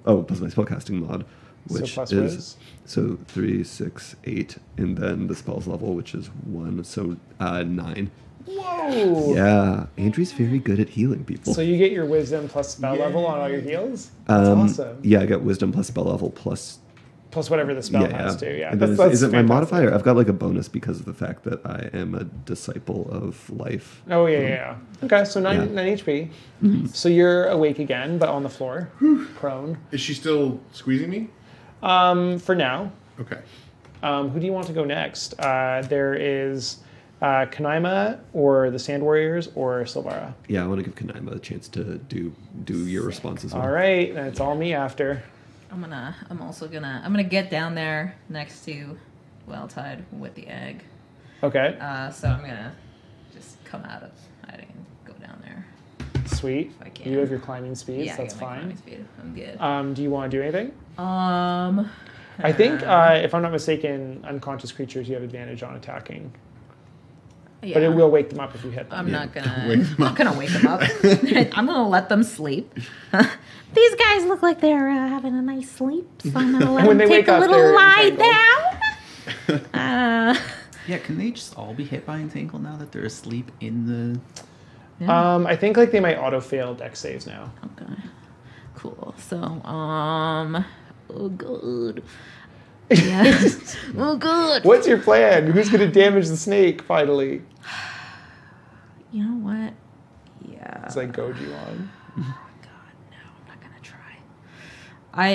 Oh, plus my spellcasting mod, So which plus is. whiz? So 3, 6, 8, and then the spells level, which is 1, so 9. Whoa! Yeah, Andrew's very good at healing people. So you get your wisdom plus spell level on all your heals? That's awesome. Yeah, I got wisdom plus spell level plus Plus whatever the spell has too. Yeah. And then That's is it my fantastic. modifier? I've got like a bonus because of the fact that I am a disciple of life. Oh yeah. Okay, so 9 HP. So you're awake again, but on the floor, prone. Is she still squeezing me? For now. Okay. Who do you want to go next? There is Kanaima or the Sand Warriors or Silvara? Yeah, I want to give Kanaima a chance to do your response as well. All right, and it's all me after. I'm gonna get down there next to Valtide with the egg. Okay, So I'm gonna just come out of hiding and go down there. sweet. If I can. You have your climbing speeds, Yeah, that's I got my fine. climbing speed. I'm good. Do you want to do anything? I I think, if I'm not mistaken, unconscious creatures you have advantage on attacking. yeah. But it will wake them up if you hit them. I'm not gonna. Wake them I'm not gonna wake them up. I'm gonna let them sleep. These guys look like they're having a nice sleep, so I'm gonna let When them they take wake a up, little they're lie entangled. down. Yeah, can they just all be hit by entangle now that they're asleep in the? I think like they might auto fail dex saves now. Okay. Cool. So, oh good. Yeah. Oh good. What's your plan? Who's going to damage the snake finally? You know what? Yeah. It's like goad you on. God, no, I'm not gonna try.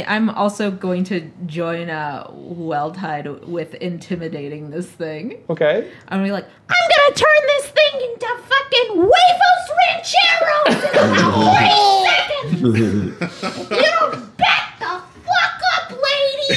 I'm also going to join Welltide with intimidating this thing. Okay. I'm gonna be like, I'm gonna turn this thing into fucking Huevos Rancheros in about 3 seconds! You don't back the fuck up, lady!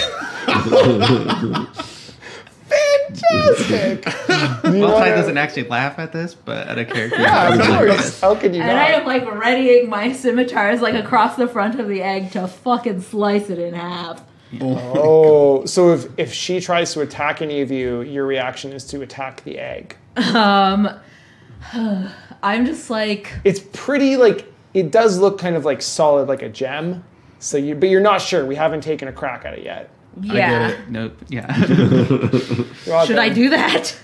Fantastic! Valtide doesn't actually laugh at this, but at a character. Yeah, of course. How can you And I not? am like readying my scimitars like across the front of the egg to fucking slice it in half. Oh, so if she tries to attack any of you, your reaction is to attack the egg. I'm just like, It's pretty like it does look kind of like solid, like a gem. So but you're not sure. We haven't taken a crack at it yet. yeah. I get it. Nope. Yeah. Should I do that?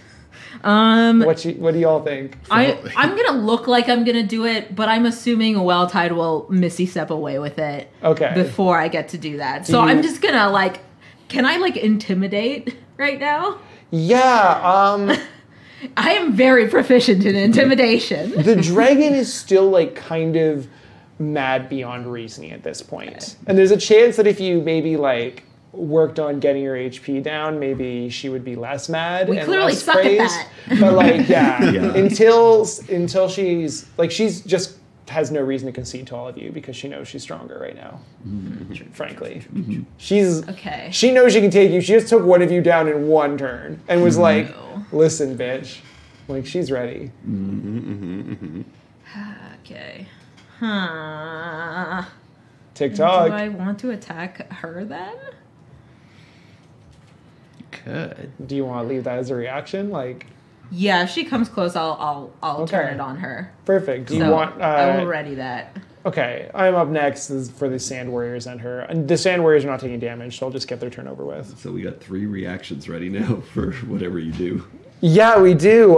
What do y'all think? I'm gonna look like I'm gonna do it, but I'm assuming a Welltide will missy step away with it. Okay. Before I get to do that, so I'm just gonna like, can I like intimidate right now? Yeah. I am very proficient in intimidation. The dragon is still like kind of mad beyond reasoning at this point. And there's a chance that if you maybe like worked on getting your HP down, maybe she would be less mad. We and clearly less suck at praised. that. But like, yeah, Yeah. until she's like, she's just has no reason to concede to all of you because she knows she's stronger right now. Frankly, she's Okay. She knows she can take you. She just took one of you down in one turn and was like, "Listen, bitch." Like she's ready. Okay. Huh. TikTok. Do I want to attack her then? Could. Do you want to leave that as a reaction? Like, Yeah, if she comes close, I'll turn Okay. it on her. perfect. Do you So want? I will ready that. Okay, I'm up next for the Sand Warriors and her. And the Sand Warriors are not taking damage, so I'll just get their turn over with. So we got 3 reactions ready now for whatever you do. Yeah, we do.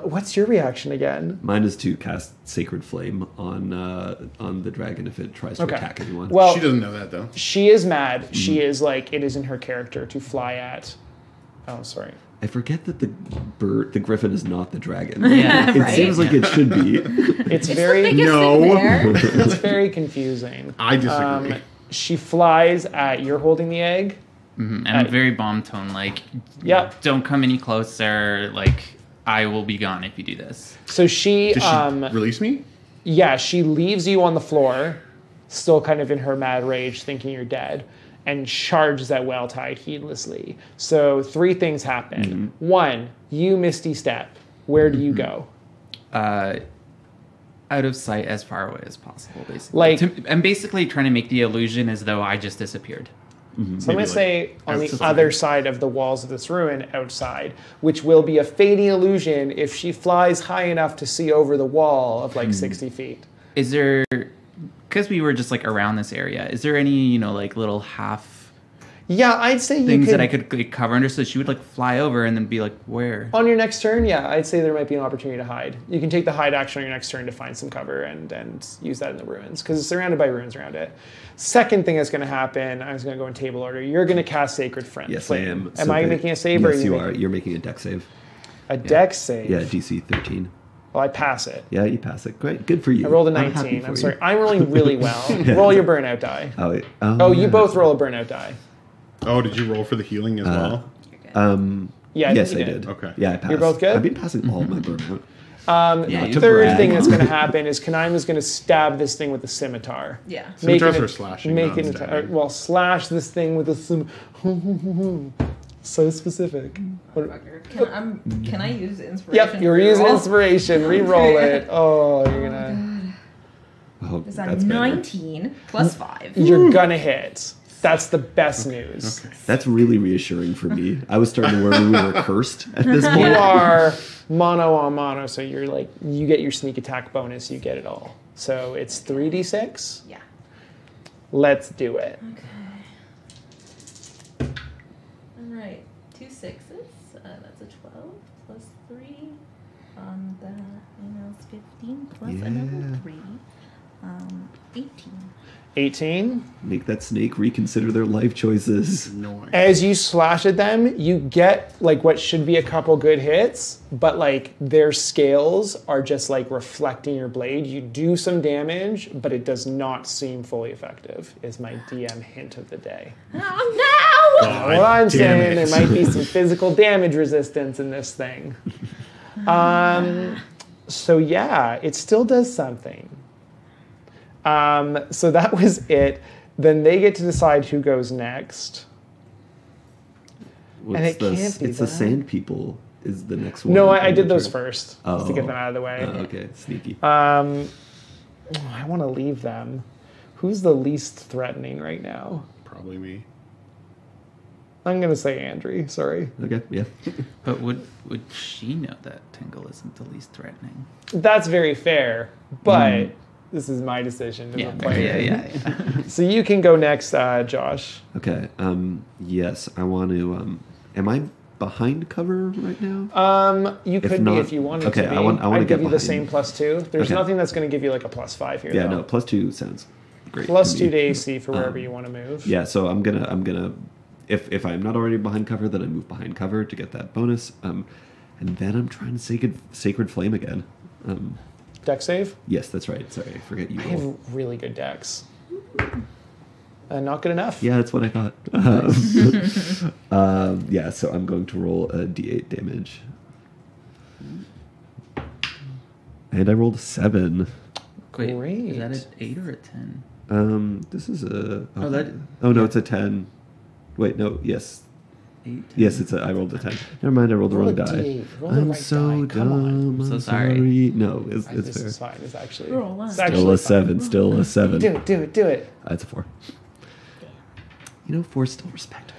What's your reaction again? Mine is to cast Sacred Flame on the dragon if it tries to Okay. attack anyone. Well, She doesn't know that though. she is mad. She is like, it is in her character to fly at. Oh, sorry. I forget that the griffin is not the dragon. Yeah, It right? seems like it should be. It's The very, biggest No. thing there. it's very confusing. I disagree. She flies at. You're holding the egg. And I'm very bomb tone. Like, Yep. don't come any closer. Like, I will be gone if you do this. So she, Does she release me? yeah, she leaves you on the floor, still kind of in her mad rage, thinking you're dead, and charges at Welltide heedlessly. So 3 things happen. 1, you misty step. Where do you go? Out of sight as far away as possible, basically. Like- I'm basically trying to make the illusion as though I just disappeared. So I'm going Maybe to say on the outside. other side of the walls of this ruin, outside, which will be a fading illusion if she flies high enough to see over the wall of like 60 feet. Is there, because we were just like around this area, is there any, like little half Yeah, I'd say you things could, that I could like, cover under so she would like fly over and then be like, where? on your next turn, yeah, I'd say there might be an opportunity to hide. You can take the hide action on your next turn to find some cover and use that in the ruins, because it's surrounded by ruins around it. Second thing that's going to happen, I was going to go in table order. You're going to cast Sacred Flame. Yes, I am. Am I making a save? Or Yes, are you making are. You're making a dex save. a dex save? Yeah, DC 13. Well, I pass it. Yeah, you pass it. Great. Good for you. I rolled a I'm happy 19. for I'm you. sorry. I'm rolling really well. Roll your burnout die. Oh, Oh, you yeah. both roll a burnout die. Oh, did you roll for the healing as well? Yeah, Yes, think I you did. Okay. Yeah, I passed. You're both good? I've been passing all my burnout. Yeah, you Third brag. thing that's going to happen is Kanaima's going to stab this thing with a scimitar. Yeah. Scimitars Making are it- slashing, making not it, stabbing. well, slash this thing with a so specific. Can I use inspiration? Yep, you're to using reroll? inspiration. Re-roll it. Oh, you're gonna. Oh, Is that's that better. 19 plus 5? You're gonna hit. That's the best news. That's really reassuring for me. I was starting to worry we were cursed at this You point. are mono on mono, so you're like you get your sneak attack bonus. You get it all. So it's 3d6. Yeah. Let's do it. All right. 2 sixes. That's a 12 plus 3. It's 15 plus another Yeah. 3. 18. 18. Make that snake reconsider their life choices. Noise. As you slash at them, you get like what should be a couple good hits, but like their scales are just like reflecting your blade. You do some damage, but it does not seem fully effective, is my DM hint of the day. Oh no! God What I'm damn saying, it. there might be some physical damage resistance in this thing. So yeah, it still does something. So that was it. Then they get to decide who goes next. What's And it the, can't be it's the that. sand people is the next one. No, on I did the those turn. first, just to get them out of the way. Oh, okay, sneaky. I want to leave them. Who's the least threatening right now? Probably me. I'm going to say Andrew. Sorry. Okay, yeah. But would she know that Tingle isn't the least threatening? That's very fair, but this is my decision as Yeah, a player. yeah. So you can go next, Josh. Okay. Yes, I want to. Am I behind cover right now? You If could not- be if you wanted okay, to be. I wanna I'd give get you the behind. same +2. There's Okay. nothing that's going to give you like a +5 here. Yeah, though. no. +2 sounds great. Plus to 2 me. to AC for wherever you want to move. Yeah, so I'm gonna. If I'm not already behind cover, then I move behind cover to get that bonus. And then I'm trying to sacred flame again. Deck save. Yes, that's right. Sorry, I forget you I have roll. really good decks. Not good enough. Yeah, that's what I thought. Yeah, so I'm going to roll a d8 damage. And I rolled a 7. Wait, Great. is that an 8 or a 10? This is a. Oh, that- Oh no, it's a 10. Wait, no. Yes, 8? yes, it's a. I rolled a 10. Never mind, I rolled the Roll wrong a die. D8. Roll the I'm right so die. Come on. dumb. I'm so I'm sorry. No, it's This fair. is fine. It's actually. Roll one. It's Still actually a fine. 7. Still a 7. Do it. Do it. Do it. That's a 4. You know, 4's still respectable.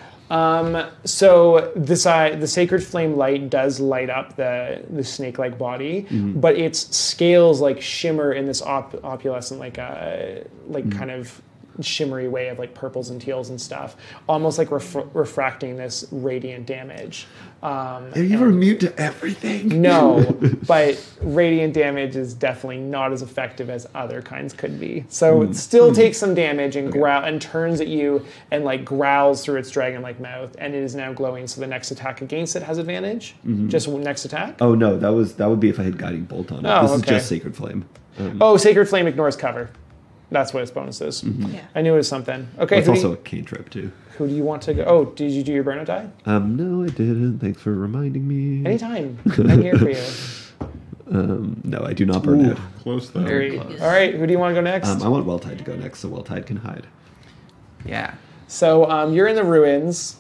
So the sacred flame light does light up the snake-like body, but its scales like shimmer in this opalescent, like kind of shimmery way of like purples and teals and stuff, almost like refracting this radiant damage. Are you ever immune to everything? No, but radiant damage is definitely not as effective as other kinds could be. So it still takes some damage and growl and turns at you and like growls through its dragon-like mouth, and it is now glowing. So the next attack against it has advantage. Just next attack. Oh no, that would be if I had guiding bolt on it. Oh, This okay. is just sacred flame. Oh, sacred flame ignores cover. That's what its bonus is. Yeah. I knew it was something. Okay, It's who, also do a cantrip too. you want to go? Oh, did you do your burnout die? No, I didn't. Thanks for reminding me. Anytime. I'm here for you. No, I do not burn out. Close though. Great. close. All right, who do you want to go next? I want Welltide to go next, so Welltide can hide. Yeah. So you're in the ruins.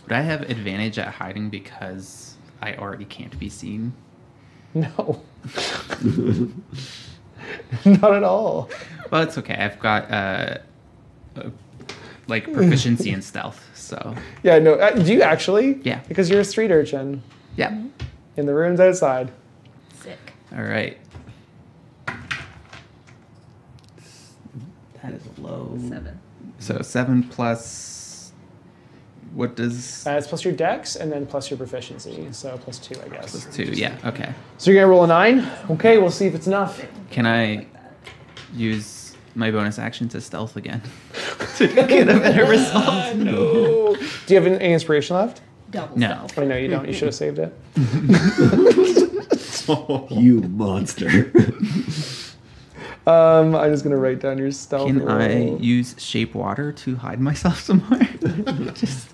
Would I have advantage at hiding because I already can't be seen? No. Not at all. Well, it's okay. I've got like proficiency in stealth, so Yeah, no. Do you actually? Yeah. Because you're a street urchin yeah. in the ruins outside. Sick. All right. That is low. 7. So 7 plus. What does It's plus your dex and then plus your proficiency. So plus 2, I guess. plus 2? Yeah. Okay. So you're going to roll a 9? Okay, we'll see if it's enough. Can I use my bonus action to stealth again to get a better result? No. Do you have any inspiration left? Double No. self. Oh, no, you don't. You should have saved it. You monster. I'm just going to write down your stealth. Can I roll. use shape water to hide myself somewhere? Just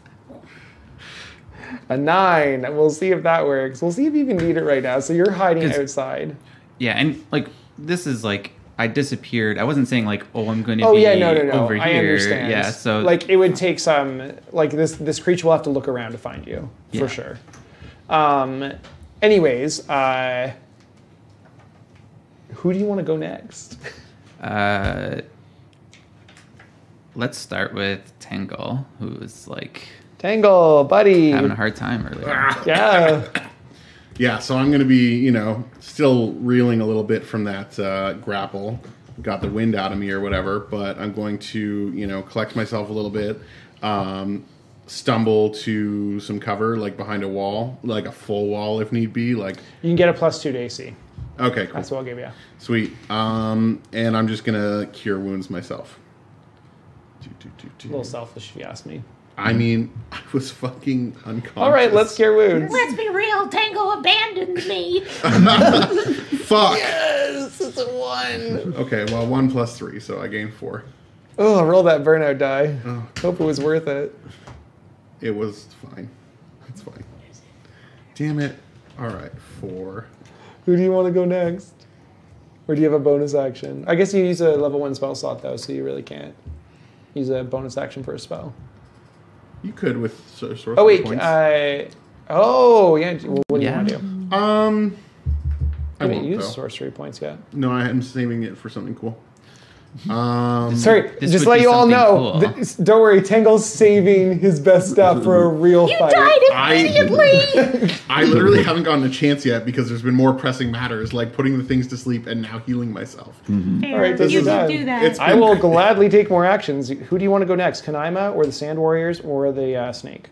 A 9. We'll see if that works. We'll see if you can need it right now. So you're hiding 'Cause- outside. Yeah, and like this is like I disappeared. I wasn't saying like, oh, I'm going to Oh be yeah, no. over I here. understand. Yeah, so like it would take some like this creature will have to look around to find you for Yeah. sure. Anyways, who do you want to go next? let's start with Tangle, who was like Tangle, buddy. having a hard time earlier. Yeah. Yeah, so I'm going to be, still reeling a little bit from that grapple. Got the wind out of me or whatever, but I'm going to, collect myself a little bit, stumble to some cover, like behind a wall, like a full wall if need be. Like, You can get a +2 to AC. okay, cool. That's what I'll give you. Sweet. And I'm just going to cure wounds myself. A little selfish if you ask me. I mean, I was fucking unconscious. All right, let's cure wounds. Let's be real, Tango abandoned me. Fuck! Yes, it's a 1. Okay, well, 1 + 3, so I gained 4. Oh, roll that burnout die. Oh. Hope it was worth it. It was fine. It's fine. Damn it. All right, 4. Who do you want to go next? Or do you have a bonus action? I guess you use a level 1 spell slot, though, so you really can't use a bonus action for a spell. You could with sorcery Oh, wait. points. Yeah. Well, what do you Yeah. want to do? I I haven't won't, used though. sorcery points yet. No, I am saving it for something cool. Sorry, This just would let be you all something know. cool. Don't worry, Tangle's saving his best stuff for a real fight. I literally haven't gotten a chance yet because there's been more pressing matters, like putting the things to sleep and now healing myself. All right, this you is should done. do that. It's- I will gladly take more actions. Who do you want to go next? Kanaima or the Sand Warriors or the Snake?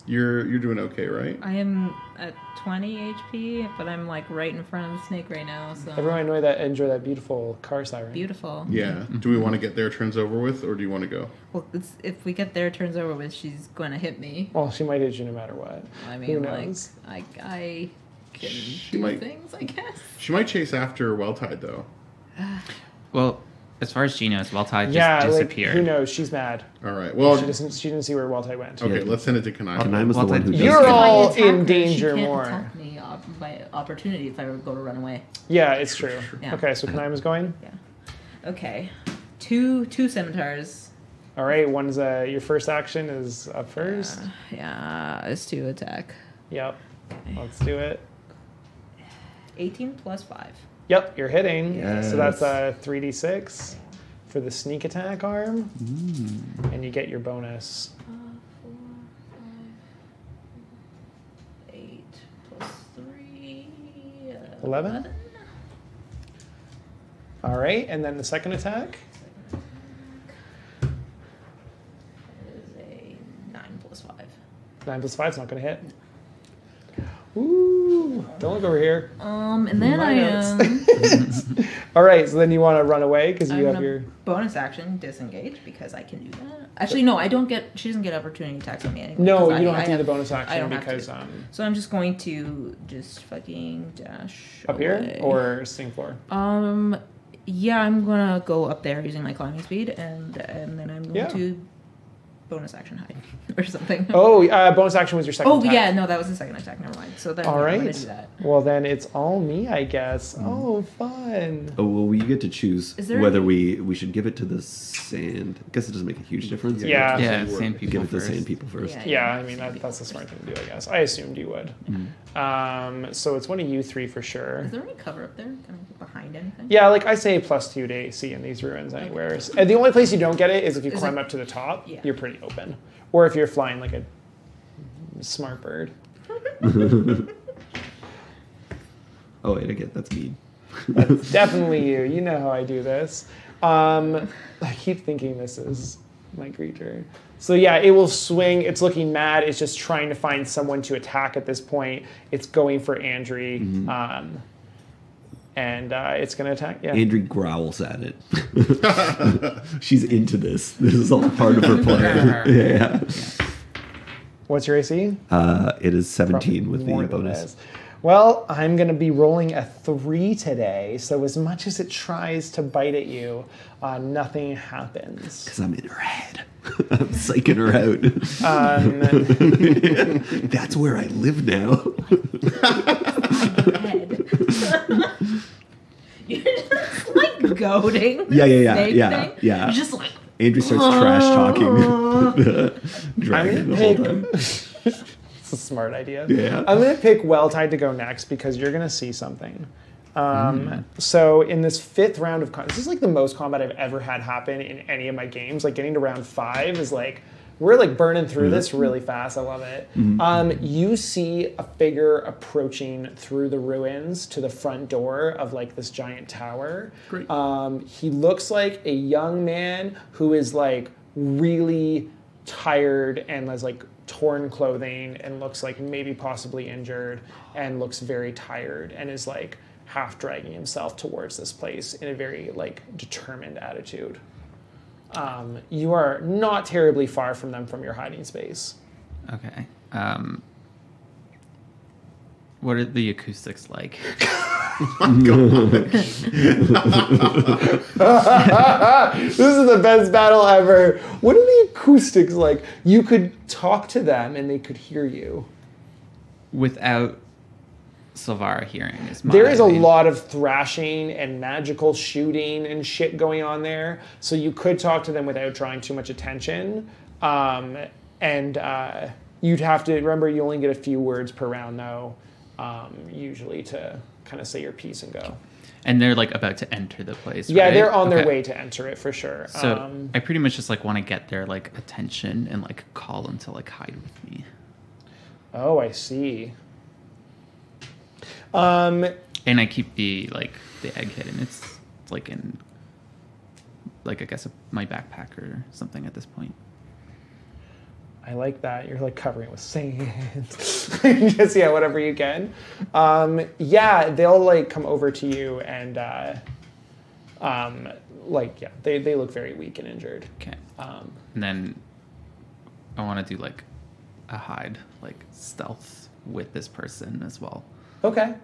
You're doing okay, right? I am at 20 HP, but I'm like right in front of the snake right now. So Everyone enjoy that beautiful car siren. beautiful. Yeah. Do we want to get their turns over with, or do you want to go? Well, if we get their turns over with, she's going to hit me. Well, she might hit you no matter what. I Who mean, like knows? I can She do might- things, I guess. She might chase after Welltide, though. Well, as far as she knows, Valtide just Yeah, like, disappeared. who knows? She's mad. All right. Well, She didn't see where Welltide went. okay. Yeah. Let's send it to Kanai. Kanaima's the Well, one who then- does You're that. all If I attack in her, danger she can't more. attack me by opportunity if I were to go to run away. Yeah, it's true. Yeah. Okay, so Kanaima's going. Okay, two scimitars. All right, one's your first action is up first. Yeah, it's to attack. Yep. Let's do it. 18 plus 5. Yep, you're hitting. Yes. So that's a 3d6 for the sneak attack arm. And you get your bonus. 4, 5, 8 plus 3. 11? All right, and then the second attack. Is a 9 plus 5. 9 plus 5 is not going to hit. Ooh, don't look over here. And then My I notes. All right, so then you want to run away because I'm you have gonna your. bonus action disengage because I can do that. Actually, no, I don't get. She doesn't get opportunity attacks on me anyway. No, 'cause you don't I have to do the bonus I action don't have because to. So I'm just going to just fucking dash up here away. or sing floor. Yeah, I'm gonna go up there using my climbing speed, and then I'm going Yeah. to bonus action hide or something. Oh, bonus action was your second Oh attack. yeah, no, that was the second attack. Never mind. So then All I'm gonna right. do that. Well, then it's all me, I guess. Oh, fun. Oh, well, we get to choose Is there whether any- we should give it to the sand. I guess it doesn't make a huge difference. Yeah. Yeah, same people Give it to the first. sand people first. Yeah. Yeah, I mean, that's a smart thing to do, I guess. I assumed you would. So it's one of you three for sure. Is there any cover up there, kind of behind anything? Yeah, like I say +2 to AC in these ruins anywhere. And the only place you don't get it is if you Is climb it- up to the top, Yeah. you're pretty open. Or if you're flying like a smart bird. Oh, wait, I get that's mean. That's definitely you. You know how I do this. I keep thinking this is my creature. So yeah, it will swing. It's looking mad. It's just trying to find someone to attack at this point. It's going for Andri. And it's going to attack. Yeah. Andrew growls at it. She's into this. This is all part of her plan. Yeah. What's your AC? It is 17 with More the than bonus. this. Well, I'm going to be rolling a 3 today. So as much as it tries to bite at you, nothing happens. Because I'm in her head. I'm psyching her out. That's where I live now. You're just like goading. Yeah. Thing. Yeah. You're just like. Andrew starts trash talking the dragon the whole time. It's a smart idea. Yeah. I'm going to pick Well-Tied to go next because you're going to see something. So in this 5th round of this is like the most combat I've ever had happen in any of my games. Like getting to round 5 is like, we're like burning through this really fast. I love it. You see a figure approaching through the ruins to the front door of like this giant tower. Great. He looks like a young man who is like really tired and has like torn clothing and looks like maybe possibly injured and looks very tired and is like half dragging himself towards this place in a very like determined attitude. You are not terribly far from them from your hiding space. Okay. What are the acoustics like? This is the best battle ever. What are the acoustics like? You could talk to them and they could hear you. Without Silvara hearing is There is a lot of thrashing and magical shooting and shit going on there, so you could talk to them without drawing too much attention. You'd have to remember you only get a few words per round though, usually to kind of say your piece and go. And they're like about to enter the place. Yeah, right? they're on their Okay. way to enter it for sure. So I pretty much just like want to get their like attention and like call them to like hide with me. Oh, I see. And I keep the egg hidden. It's like in like I guess my backpack or something at this point. I like that. You're like covering it with sand. Just whatever you can. They'll like come over to you and they look very weak and injured. Okay. And then I want to do like a hide, like stealth with this person as well. Okay.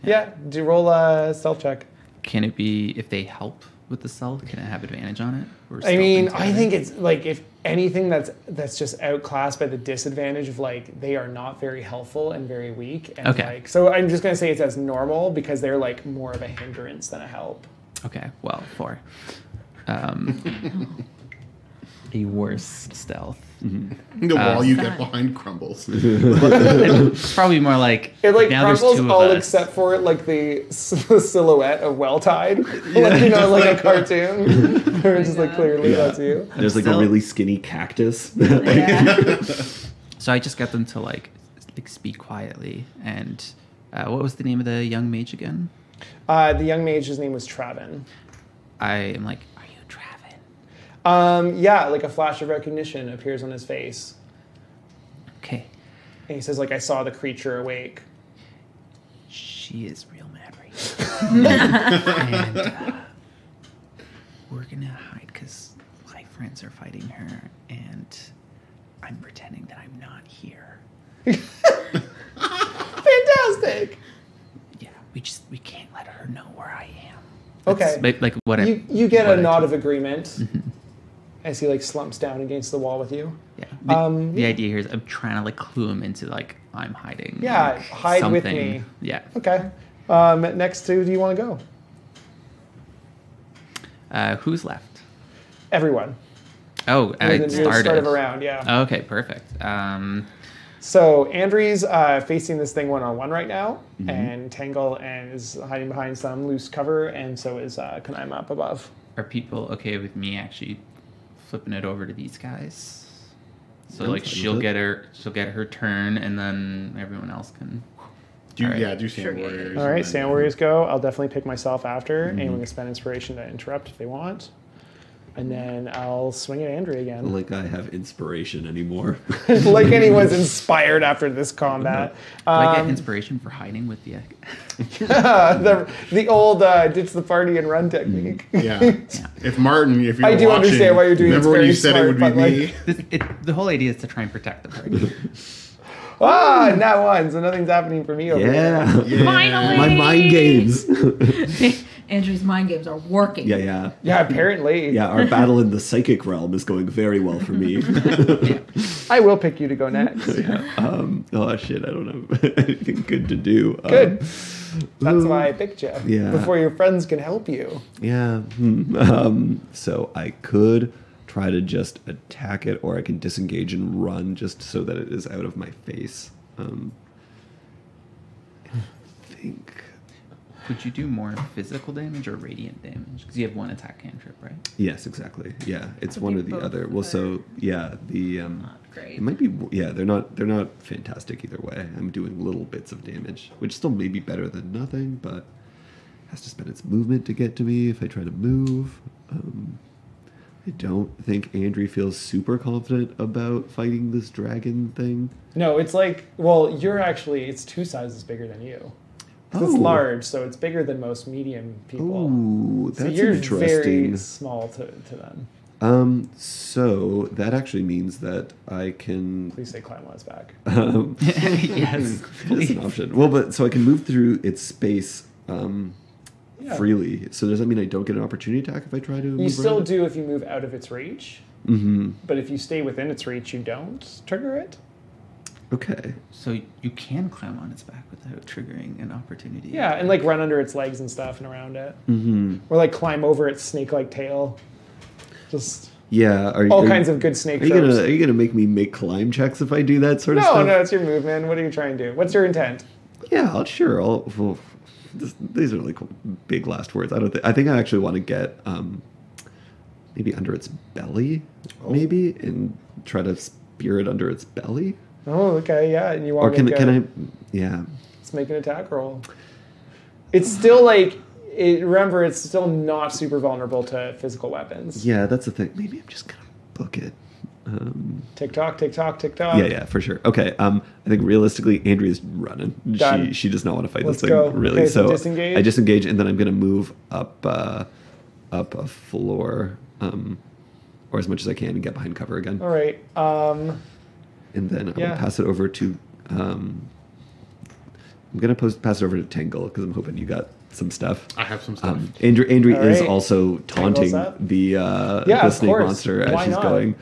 Yeah. Do roll a stealth check. Can it be if they help with the stealth? Can I have advantage on it? Or I mean, stealthing I together? think it's like if anything that's just outclassed by the disadvantage of like they are not very helpful and very weak. And Okay. like so I'm just gonna say it's as normal because they're like more of a hindrance than a help. Okay, well, 4. A worse stealth. The wall you get behind crumbles. It's probably more like It like now there's crumbles 2 of all us. except for like the silhouette of Well-Tied, like like a cartoon. Where it's just like clearly that's you. There's like Still- a really skinny cactus. So I just got them to like speak quietly. And what was the name of the young mage again? The young mage's name was Travin. I am like, are you Travin? Like a flash of recognition appears on his face, Okay. and he says, "Like I saw the creature awake." She is real mad right now. And we're gonna hide because my friends are fighting her, and I'm pretending that I'm not here. Fantastic. Yeah, we can't let her know where I am. Okay. That's like what I You get what a I nod took. of agreement as he like slumps down against the wall with you. Yeah. The idea here is I'm trying to like clue him into like I'm hiding. Yeah, like, hide with something. me. Yeah. Okay. Next to, do you want to go? Who's left? Everyone. Oh, I You're the started. start of a round, yeah. Okay, perfect. So Andrew's facing this thing one-on-one right now, and Tangle is hiding behind some loose cover, and so is Kanaima up above. Are people okay with me actually flipping it over to these guys? So I'm like fine she'll with it. get her turn, and then everyone else can. All right. Do Sand Warriors. All right, and Sand then- Warriors go. I'll definitely pick myself after. Anyone can spend inspiration to interrupt if they want. And then I'll swing at Andrew again. Like I have inspiration anymore. Like anyone's inspired after this combat. Do I get inspiration for hiding with the egg? The old ditch the party and run technique. Yeah. If Martin, if you I were do watching, understand why you're doing it. Remember when It's you very said it would smart, be but, me? The whole idea is to try and protect the party. Nat one, so nothing's happening for me over here. Yeah. Yeah. Finally! My mind games. Andrew's mind games are working. Yeah. Yeah, apparently. Yeah, our battle in the psychic realm is going very well for me. I will pick you to go next. Oh shit, I don't have anything good to do. Good. That's why I picked you. Yeah. Before your friends can help you. Yeah. So I could try to just attack it, or I can disengage and run just so that it is out of my face. I think. Would you do more physical damage or radiant damage? Because you have one attack cantrip, right? Yes, exactly. Yeah, it's Could one be or the both, other. Well, so yeah, the Not great. it might be. Yeah, they're not fantastic either way. I'm doing little bits of damage, which still may be better than nothing, but has to spend its movement to get to me if I try to move. I don't think Andrew feels super confident about fighting this dragon thing. No, it's like, well, it's 2 sizes bigger than you. 'Cause It's Oh. large, so it's bigger than most medium people. Ooh, So that's you're interesting. very small to them. So that actually means that I can. Please say climb on its back. Yes, That's an option. Well, but so I can move through its space Yeah. freely. So does that mean I don't get an opportunity attack if I try to? You still do if you move out of its reach, Mm-hmm. but if you stay within its reach, you don't trigger it. Okay. So you can climb on its back without triggering an opportunity. Yeah, and like run under its legs and stuff and around it. Mm-hmm. Or like climb over its snake-like tail. Just Yeah. all kinds of good snake Are you tropes. gonna make me make climb checks if I do that sort of No, stuff? no, it's your movement. What are you trying to do? What's your intent? Yeah, these are like big last words. I think I actually want to get maybe under its belly, maybe, and try to spear it under its belly. Oh, okay, yeah. And you want Or can to can I? Yeah. Let's make an attack roll. It's still like remember, it's still not super vulnerable to physical weapons. Yeah, that's the thing. Maybe I'm just gonna book it. Tick tock, tick tock, tick tock. Yeah, for sure. Okay. I think realistically, Andrea's running. Done. She does not want to fight Let's this go. thing. Really. Okay, so So disengage? I disengage, and then I'm gonna move up a floor, or as much as I can, and get behind cover again. All right. And then Yeah. I'll pass it over to. I'm gonna pass it over to Tangle because I'm hoping you got some stuff. I have some stuff. Andrew All is right. also taunting up. the of snake course. monster as Why she's not? going.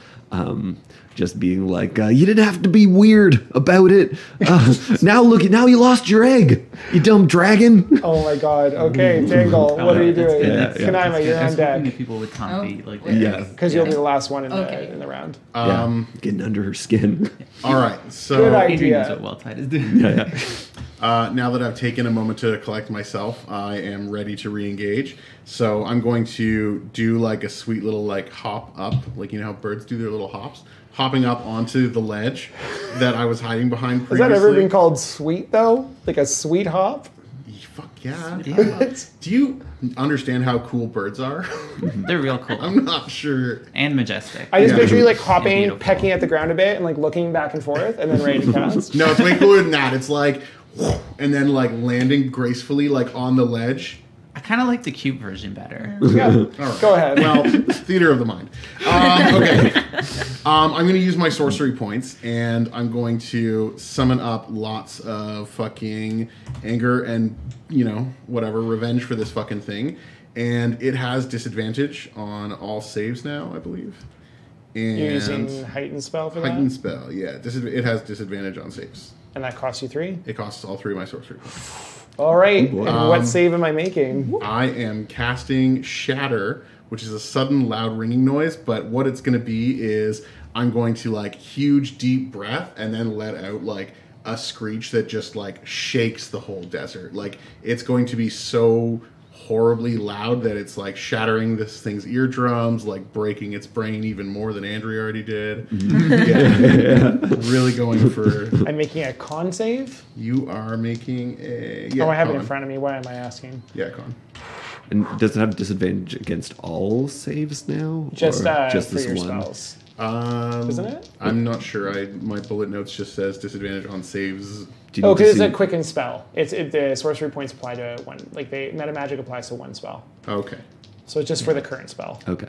Just being like, you didn't have to be weird about it. Now you lost your egg, you dumb dragon. Oh my god. Okay, Tangle, what are you That's doing? good. Yeah, yeah. Kanaima, you're I on was hoping that deck. people would taunt me like wait. Yeah. Because you'll be the last one in Okay. the round. Getting under her skin. All right, Good so idea. Adrian knows what Welltide is doing. yeah. now that I've taken a moment to collect myself, I am ready to re-engage. So I'm going to do like a sweet little like hop up, like you know how birds do their little hops, hopping up onto the ledge that I was hiding behind Has previously. that ever been called sweet though? Like a sweet hop? Fuck yeah. Yeah. Do you understand how cool birds are? They're real cool I'm not sure. and majestic. I just Yeah. picture you like And hopping, beautiful. pecking at the ground a bit, and like looking back and forth, and then ready to cast. No, it's way cooler than that. It's like, and then like landing gracefully like on the ledge. I kind of like the cute version better. Yeah. All right. Go ahead. Well, theater of the mind. Okay. I'm going to use my sorcery points, and I'm going to summon up lots of fucking anger and, whatever, revenge for this fucking thing. And it has disadvantage on all saves now, I believe. And You're using heightened spell for that, heightened spell, yeah. It has disadvantage on saves. and that costs you 3. It costs all 3 of my sorcery points. All right. boy. And what save am I making? I am casting Shatter, which is a sudden loud ringing noise, but what it's going to be is I'm going to like huge deep breath and then let out like a screech that just like shakes the whole desert. Like it's going to be so horribly loud that it's like shattering this thing's eardrums, like breaking its brain even more than Andrea already did. Yeah. Really going for... I'm making a con save. You are making a... I have it in con. front of me. Why am I asking? Yeah, con. And does it have disadvantage against all saves now? Just Or for your spells. Isn't it? I'm not sure. My bullet notes just says disadvantage on saves. Do you Oh, need to because it's see- a quicken spell. The sorcery points apply to one. Like meta magic applies to one spell, Okay. so it's just for the current spell. Okay.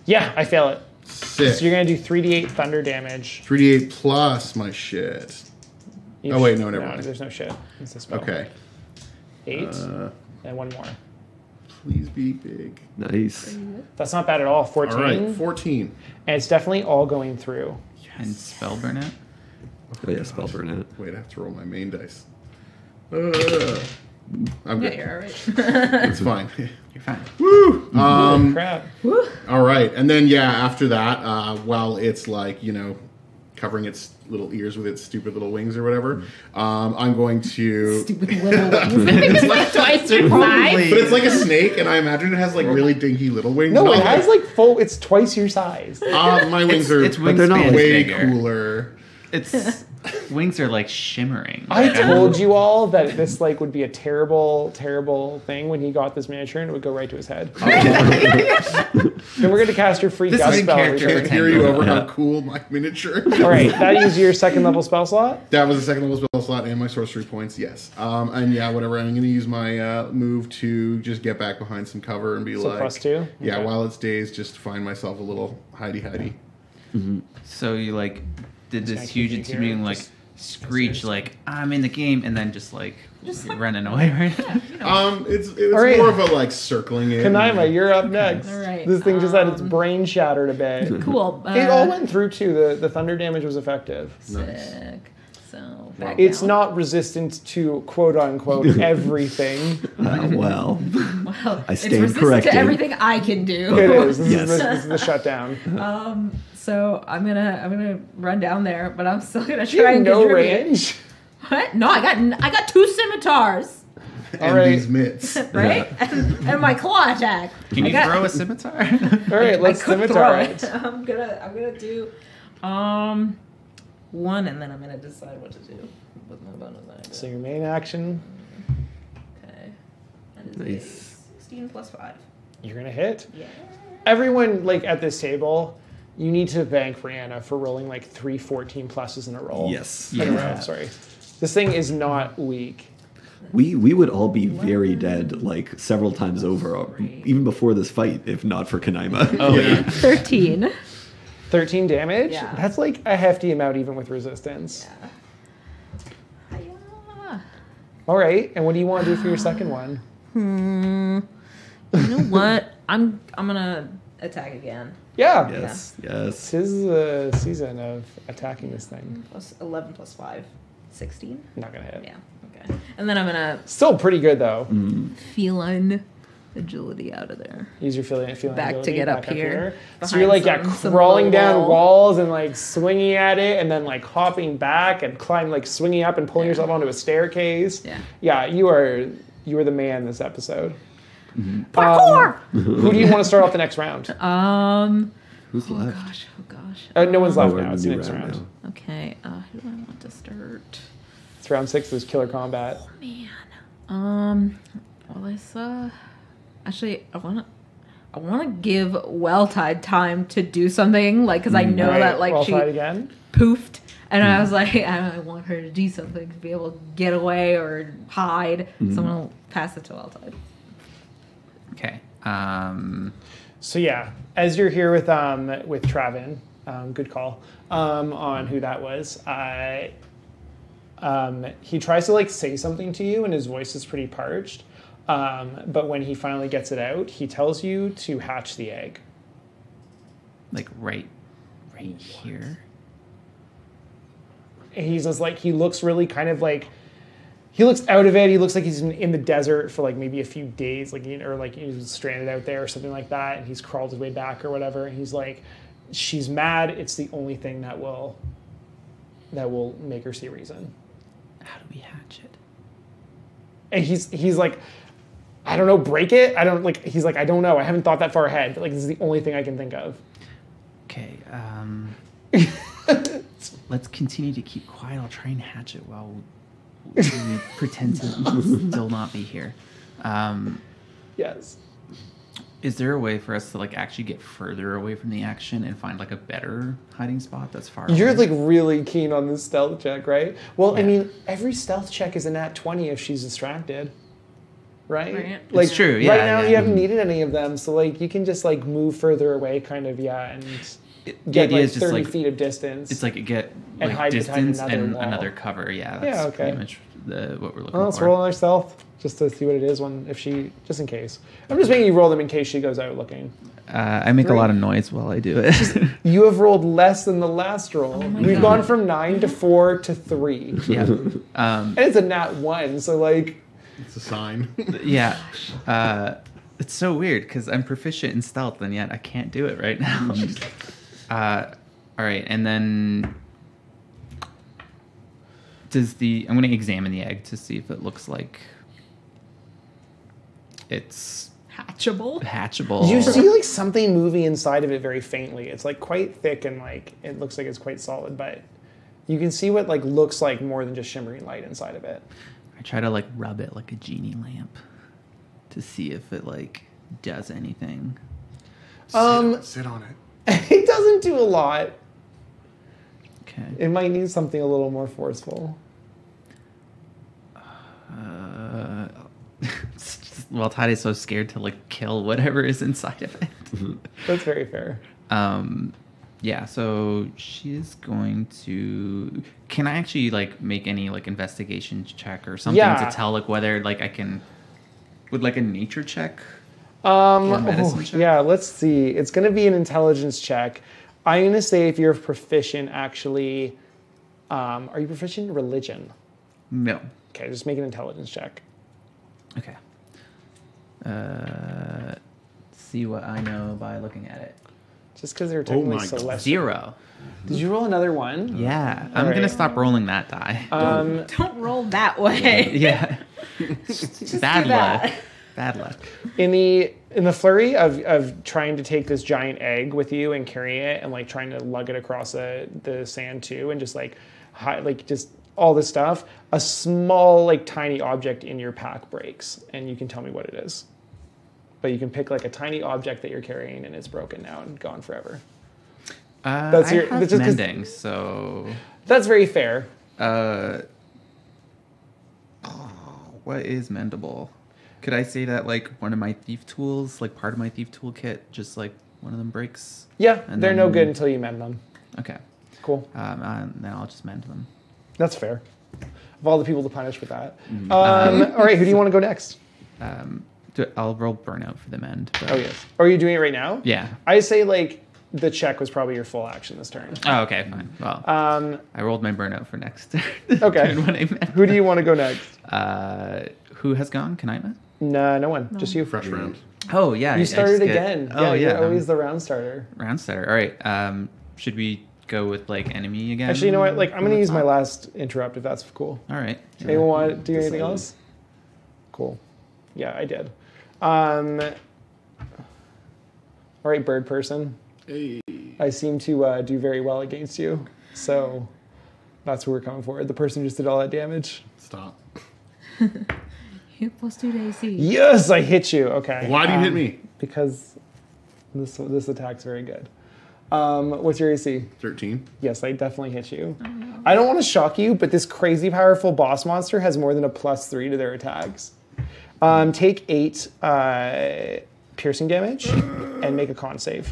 Yeah, I fail it. Sick. So you're gonna do 3d8 thunder damage. 3d8 plus my shit. You Oh, wait, no, never mind. There's no shit. It's a spell. Okay. 8. And one more. Please be big. Nice. That's not bad at all. 14. All right, 14. And it's definitely all going through. And spell burn it. Oh yeah, spell burn it. Wait, I have to roll my main dice. I'm Yeah, good. you're all right. It's fine. You're fine. Woo! Holy crap. All right, and then after that, while it's like covering its little ears with its stupid little wings or whatever, I'm going to. Stupid little wings. It's like twice your size. But it's like a snake, and I imagine it has like really dinky little wings. No, Not it has like full. It's twice your size. my wings are Its But they're not wingspan is way bigger. cooler. Its wings are like shimmering. I told you all that this like would be a terrible, terrible thing when he got this miniature, and it would go right to his head. Then we're going to cast your free This gust is in spell. character return. Can't hear you over Yeah. how cool my miniature. All right, that is your second level spell slot. That was the second level spell slot and my sorcery points, yes. And whatever. I'm going to use my move to just get back behind some cover and be So like, +2? Yeah, Okay. while it's dazed, just find myself a little hidey. So you like did gonna this keep huge you here, intimidating like just- screech like I'm in the game and then just running away right It's All right. more of a like circling it. Kanaima, you're up next. All right, This thing just had its brain shattered a bit. Cool. It all went through too. The thunder damage was effective. Sick. So back It's down. not resistant to quote unquote everything. Well, Well, I it's stand resistant corrected. to everything I can do. It is. This, Yes. this is the shutdown. So I'm gonna run down there, but I'm still gonna Do you try have and no contribute. range? What? No, I got 2 scimitars, and All right. these mitts. right? And my claw attack. Can I you got- throw a scimitar? All right, let's I could scimitar throw it. it. I'm gonna do 1, and then I'm gonna decide what to do with my bonus action. So your main action, Okay. That is Nice. a 16 plus 5. you're gonna hit. Yeah. Everyone like at this table, you need to thank Brianna for rolling like 3 14 pluses in a roll. yes. In a Yeah. row, sorry. This thing is not weak. We would all be very dead like several times over, even before this fight, if not for Kanaima. Oh yeah. 13. 13 damage? Yeah. That's like a hefty amount even with resistance. Yeah. All right, and what do you want to do for your second one? You know what? I'm gonna attack again. Yeah. Yes, yes. This is the season of attacking this thing. Plus 11 plus 5. 16? Not gonna hit. Yeah. Okay. And then I'm gonna Still pretty good though. feline agility out of there. Use your feeling Back ability to get up back here, So you're like behind some crawling low down wall. walls and like swinging at it, and then like hopping back and climb like swinging up and pulling Yeah. yourself onto a staircase. Yeah. Yeah, you are the man this episode. Parkour! Who do you want to start off the next round? Who's left? Oh gosh. No one's left we're now. in It's the the new next round. now. Okay. Who do I want to start? It's round 6. There's killer combat. Man. Well, this actually I wanna give Well-Tide time to do something, like, because I know All right, that like roll she fight again. poofed, and I was like, I want her to do something to be able to get away or hide. So I'm gonna pass it to Well-Tide. Okay. So yeah, as you're here with Travin, good call on who that was. He tries to like say something to you, and his voice is pretty parched. But when he finally gets it out, he tells you to hatch the egg. Like right here. And he's just like, he looks really kind of like, he looks out of it. He looks like he's in the desert for like maybe a few days, like, or like he was stranded out there or something like that, and he's crawled his way back or whatever. And he's like, she's mad. It's the only thing that will make her see reason. How do we hatch it? And he's like, I don't know, break it. He's like, I don't know. I haven't thought that far ahead. Like, this is the only thing I can think of. Okay. Let's continue to keep quiet. I'll try and hatch it while we pretend to still not be here. Yes. Is there a way for us to like actually get further away from the action and find like a better hiding spot that's far You're away? like really keen on this stealth check, right? Well, I Yeah. mean, every stealth check is a nat 20 if she's distracted. Right? Right. Like, It's true, yeah, right now yeah. you haven't needed any of them, so like you can just like move further away kind of, and The get idea like is 30 just feet of distance. it's like get And like hide behind distance another and wall. another cover. Yeah, that's Yeah, okay. pretty much what we're looking Well, let's for. roll another stealth just to see what it is just in case. I'm just making you roll them in case she goes out looking. I make 3. a lot of noise while I do it. You have rolled less than the last roll. my We've God. gone from 9 to 4 to 3. yeah. And it's a nat 1, so like, It's a sign. Yeah. It's so weird because I'm proficient in stealth and yet I can't do it right now. All right, and then I'm going to examine the egg to see if it looks like it's Hatchable. hatchable. you see like something moving inside of it very faintly. It's like quite thick and like it looks like it's quite solid, but you can see what like looks like more than just shimmering light inside of it. I try to like rub it like a genie lamp to see if it like does anything. Sit on it. It doesn't do a lot. Okay. It might need something a little more forceful. Well, Tidy's so scared to like kill whatever is inside of it. That's very fair. Yeah, so she's going to. Can I actually like make any like investigation check or something Yeah. to tell like whether like I can? Would like a nature check? Or medicine check? Yeah, let's see. It's going to be an intelligence check. I'm going to say if you're proficient, actually, are you proficient in religion? No. Okay, just make an intelligence check. Okay. See what I know by looking at it. Just because they're technically my God. celestial. 0. Did you roll another one? Yeah, I'm Alright. gonna stop rolling that die. Don't roll that way. Yeah. Just Bad do luck. that. Bad luck. In the flurry of trying to take this giant egg with you and carry it and like trying to lug it across the sand too and just like just all this stuff, a small like tiny object in your pack breaks and you can tell me what it is. But you can pick like a tiny object that you're carrying and it's broken now and gone forever. That's your- I have that's just 'cause- mending, so That's very fair. what is mendable? Could I say that like one of my thief tools, like part of my thief toolkit, just like one of them breaks? Yeah, And they're no then- good until you mend them. Okay. Cool. And then I'll just mend them. That's fair. Of all the people to punish with that. All right, who do you want to go next? I'll roll burnout for the mend. But Oh, yes. Are you doing it right now? Yeah. I say, like, the check was probably your full action this turn. Oh, okay, fine. Well, I rolled my burnout for next turn. Okay. Turn when I mend. Who do you want to go next? Who has gone? Kanaima? No one. Just you. Fresh round. Oh yeah, You I started just get- again. Oh yeah, You're always the round starter. round starter. All right. Should we go with like enemy again? Actually, you know what? Like, I'm going to From use the my top? last interrupt if that's cool. All right. Anyone want to do anything Decided. else? Cool. Yeah, I did. All right, bird person. Hey. I seem to do very well against you. So that's who we're coming for. The person who just did all that damage. Stop. Hit +2 to AC. Yes, I hit you. Okay. Why do you hit me? Because this attack's very good. What's your AC? 13. Yes, I definitely hit you. I don't want to shock you, but this crazy powerful boss monster has more than a +3 to their attacks. Take 8 piercing damage and make a con save.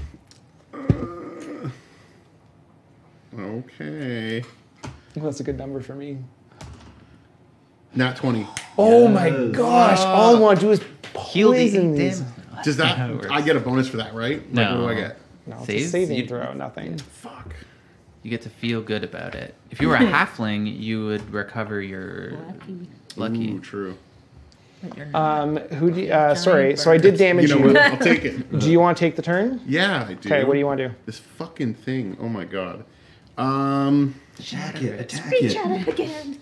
Okay. That's a good number for me. Nat 20. Oh my gosh! All I want to do is Heal the poison 8 these. damage. Does That's not that... how it works. I get a bonus for that, right? Like, No. what do I get? No, it's Saves? a saving You- throw, nothing. Fuck. You get to feel good about it. If you were a halfling, you would recover your lucky. Ooh, true. But you're not. Who do you, sorry, so I did damage You you. know what? I'll take it. Do you want to take the turn? Yeah, I do. Okay, what do you want to do? This fucking thing. Oh my god. Attack it. Attack Reach it. at it again.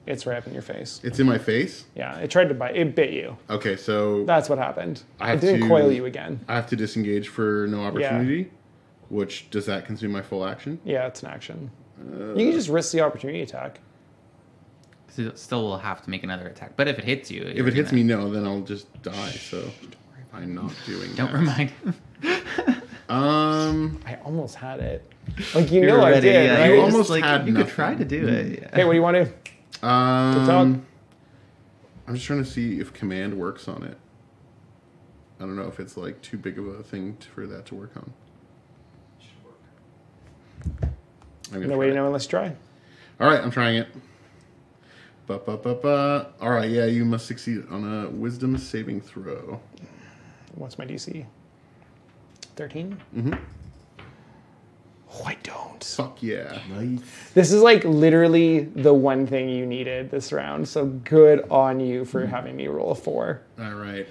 It's right up in your face. It's in my face. Yeah, it tried to bite. It bit you. Okay, so That's what happened. I It have didn't to- coil you again. I have to disengage for no opportunity. Which does that consume my full action? Yeah, it's an action. You can just risk the opportunity attack. So still will have to make another attack. But if it hits you, If it hits me, no, then I'll just die. So I'm not doing don't that. remind. I almost had it. Like, you You're know I ready, did, yeah, right? You you're almost just like, had you nothing. could try to do it. Yeah. Hey, what do you want to do? I'm just trying to see if command works on it. I don't know if it's like too big of a thing for that to work on. I'm gonna No try way to it. know unless you try. All right, I'm trying it. All right, yeah, you must succeed on a wisdom saving throw. What's my DC? 13? Mm-hmm. Oh, I don't. Fuck yeah. Nice. This is like literally the one thing you needed this round. So good on you for having me roll a 4. All right.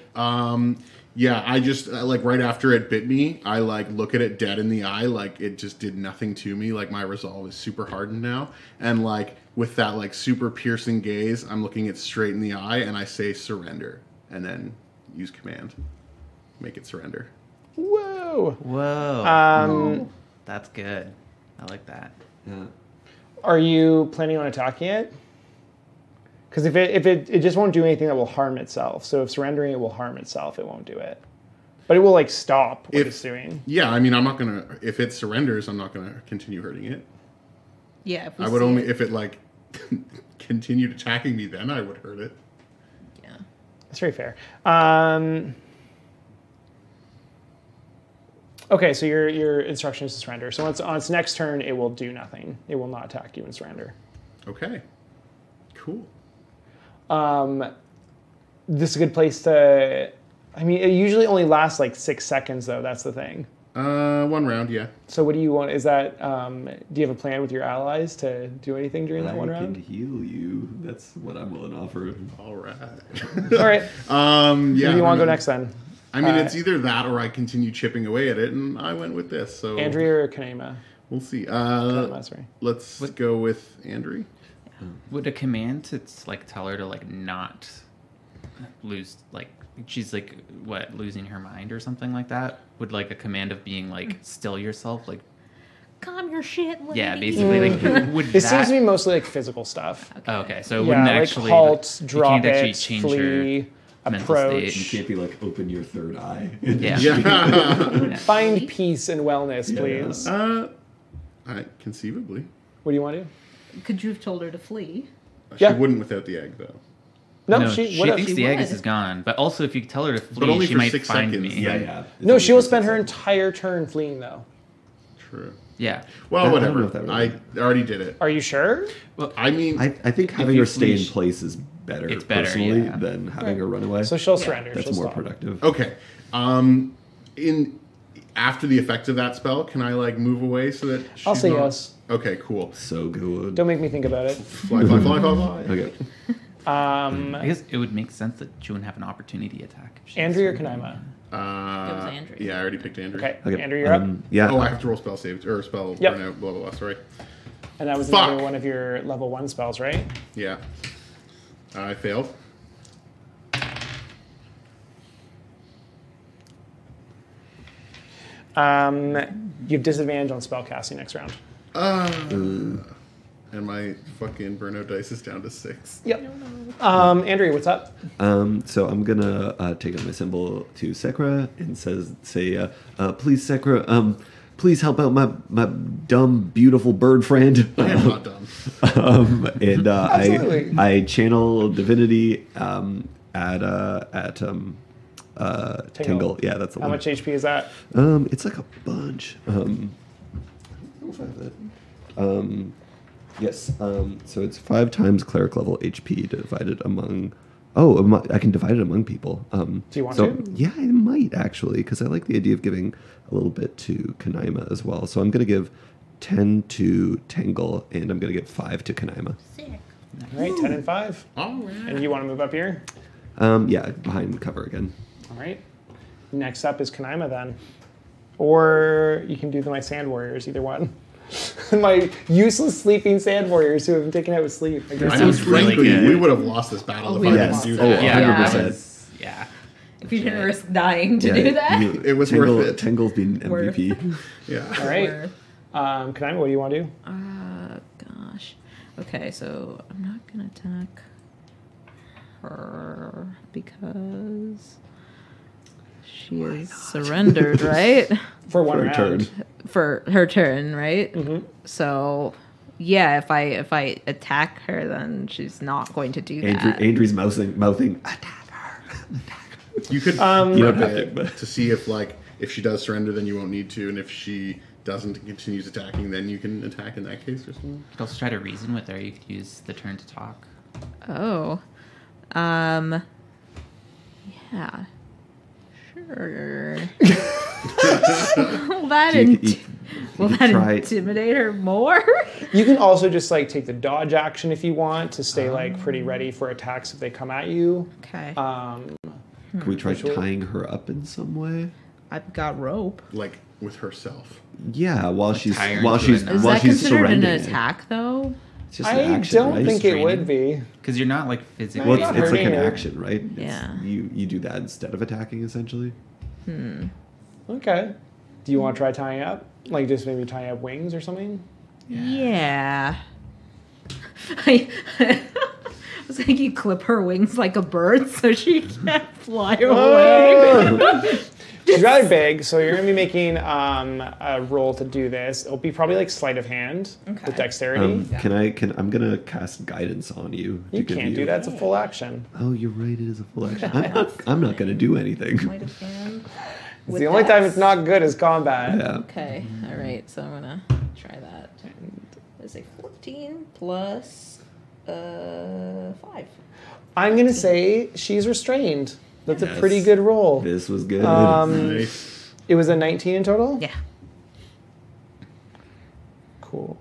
Yeah, I just like right after it bit me, I like look at it dead in the eye, like it just did nothing to me. Like my resolve is super hardened now, and like with that like super piercing gaze, I'm looking it straight in the eye, and I say surrender, and then use command, make it surrender. Whoa. Whoa. That's good. I like that. Yeah. Are you planning on attacking it? Because if it just won't do anything that will harm itself. So if surrendering it will harm itself, it won't do it. But it will like stop what it's doing. Yeah, I mean, I'm not gonna. If it surrenders, I'm not gonna continue hurting it. Yeah. If I would only if it like continued attacking me, then I would hurt it. Yeah. That's very fair. Okay, so your instruction is to surrender. So on its next turn, it will do nothing. It will not attack you and surrender. Okay. Cool. This is a good place to... I mean, it usually only lasts like 6 seconds, though. That's the thing. 1 round, yeah. So what do you want? Is that... do you have a plan with your allies to do anything during that 1 I round? can heal you. That's what I'm willing to offer. All right. All right. Yeah. Who do you want to go next then? I mean, it's either that or I continue chipping away at it, and I went with this. So Andrea or Kanema? we'll see. Sorry. Let's go with Andrea. Would a command to like tell her to like not lose, like she's like what, losing her mind or something like that? Would like a command of being like still yourself, like Calm your shit, lady. yeah, basically like would It that? seems to be mostly like physical stuff. Oh, okay, so it Yeah, wouldn't like actually halt, like, drop you can't actually it, change flee, your mental approach. You state. can't be like, open your third eye. Yeah. Yeah. Find peace and wellness, please. Conceivably. What do you want to do? Could you have told her to flee? Yeah. She wouldn't without the egg, though. No, she she would thinks have. the egg would. is gone. But also, if you tell her to But only flee, she for might 6 find seconds. me. Yeah. No, she will spend her entire turn fleeing, though. True. Yeah. Well, I don't whatever. know if that really- I already did it. Are you sure? I mean, I think having you her stay in flee, place is better, it's better, personally yeah. than having her run away. So she'll surrender. That's she'll more stop. productive. okay. In after the effect of that spell, can I like move away so that she's I'll say not... yes. Okay, cool. So good. Don't make me think about it. Fly, fly, fly, fly, fly. Okay. I guess it would make sense that she wouldn't have an opportunity attack. If she Andrea or was- Kanima? It was Andrea. Yeah, I already picked Andrew. Okay. Okay. Andrew, you're up. Yeah. Oh, I have to roll spell saves or spell Yep. burnout, blah blah blah. Sorry. And that was Fuck. another one of your level 1 spells, right? Yeah. I failed. You have disadvantage on spell casting next round. And my fucking burnout dice is down to 6. Yep. Andrea, what's up? So I'm gonna take out my symbol to Sekra and say, please Sekra, please help out my dumb beautiful bird friend. I am not done. And Absolutely. I channel divinity at Tingle. Yeah, that's the How one. much HP is that? It's like a bunch. I don't know if I have that. Yes. So it's 5 times cleric level HP divided among. I can divide it among people. Do you want so, to? Yeah, I might actually, because I like the idea of giving a little bit to Kanaima as well. So I'm going to give 10 to Tangle, and I'm going to give 5 to Kanaima. Sick. All right, 10 and 5. All right. And you want to move up here? Yeah, behind cover again. All right. Next up is Kanaima then. Or you can do my Sand Warriors, either one. My useless sleeping Sand Warriors who have been taken out with sleep. I guess. I mean, sounds really frankly, good. we would have lost this battle if we I would've didn't lost do it. that. Yeah, Yeah. 100%. yeah. If you didn't risk dying to do that. It was Tangle, worth it. Tangle's been Worth. MVP. Yeah. All right. Or- Kanaima, what do you want to do? Gosh. Okay, so I'm not gonna attack her because she is surrendered, right? For one For a round. turn. For her turn, right? Mm-hmm. So yeah, if I attack her, then she's not going to do that. Andrew's mouthing, attack her. You could You don't prep have to, it but- to see if she does surrender, then you won't need to, and if she doesn't and continues attacking, then you can attack in that case or something. You could also try to reason with her. You could use the turn to talk. Oh. Yeah. Sure. Will that, will that intimidate her more? You can also just like take the dodge action if you want to stay like pretty ready for attacks if they come at you. Okay. Can we try tying her up in some way? I've got rope. Like with herself. Yeah, while she's tie her while into she's it now. Is while that she's considered an surrendering. attack, though? It's just an I action, don't right? think it would be. Because you're not like physically. No, Well, not it's like an hurting her. action, right? Yeah. You do that instead of attacking, essentially. Okay. Do you want to try tying up? Like just maybe tying up wings or something? Yeah. I was like, you clip her wings like a bird so she can't fly away. She's rather big, so you're going to be making a roll to do this. It'll be probably like sleight of hand with dexterity. I'm gonna cast guidance on you. to You give can't do that. It's a full action. Oh, you're right. It is a full action. I'm not gonna do anything. Sleight of hand. It's with the only time dex. it's not good is combat. Yeah. Okay. All right. So I'm gonna try that. Let's say 14 plus 5. I'm going to say she's restrained. That's a Yes. pretty good roll. This was good. Nice. It was a 19 in total? Yeah. Cool.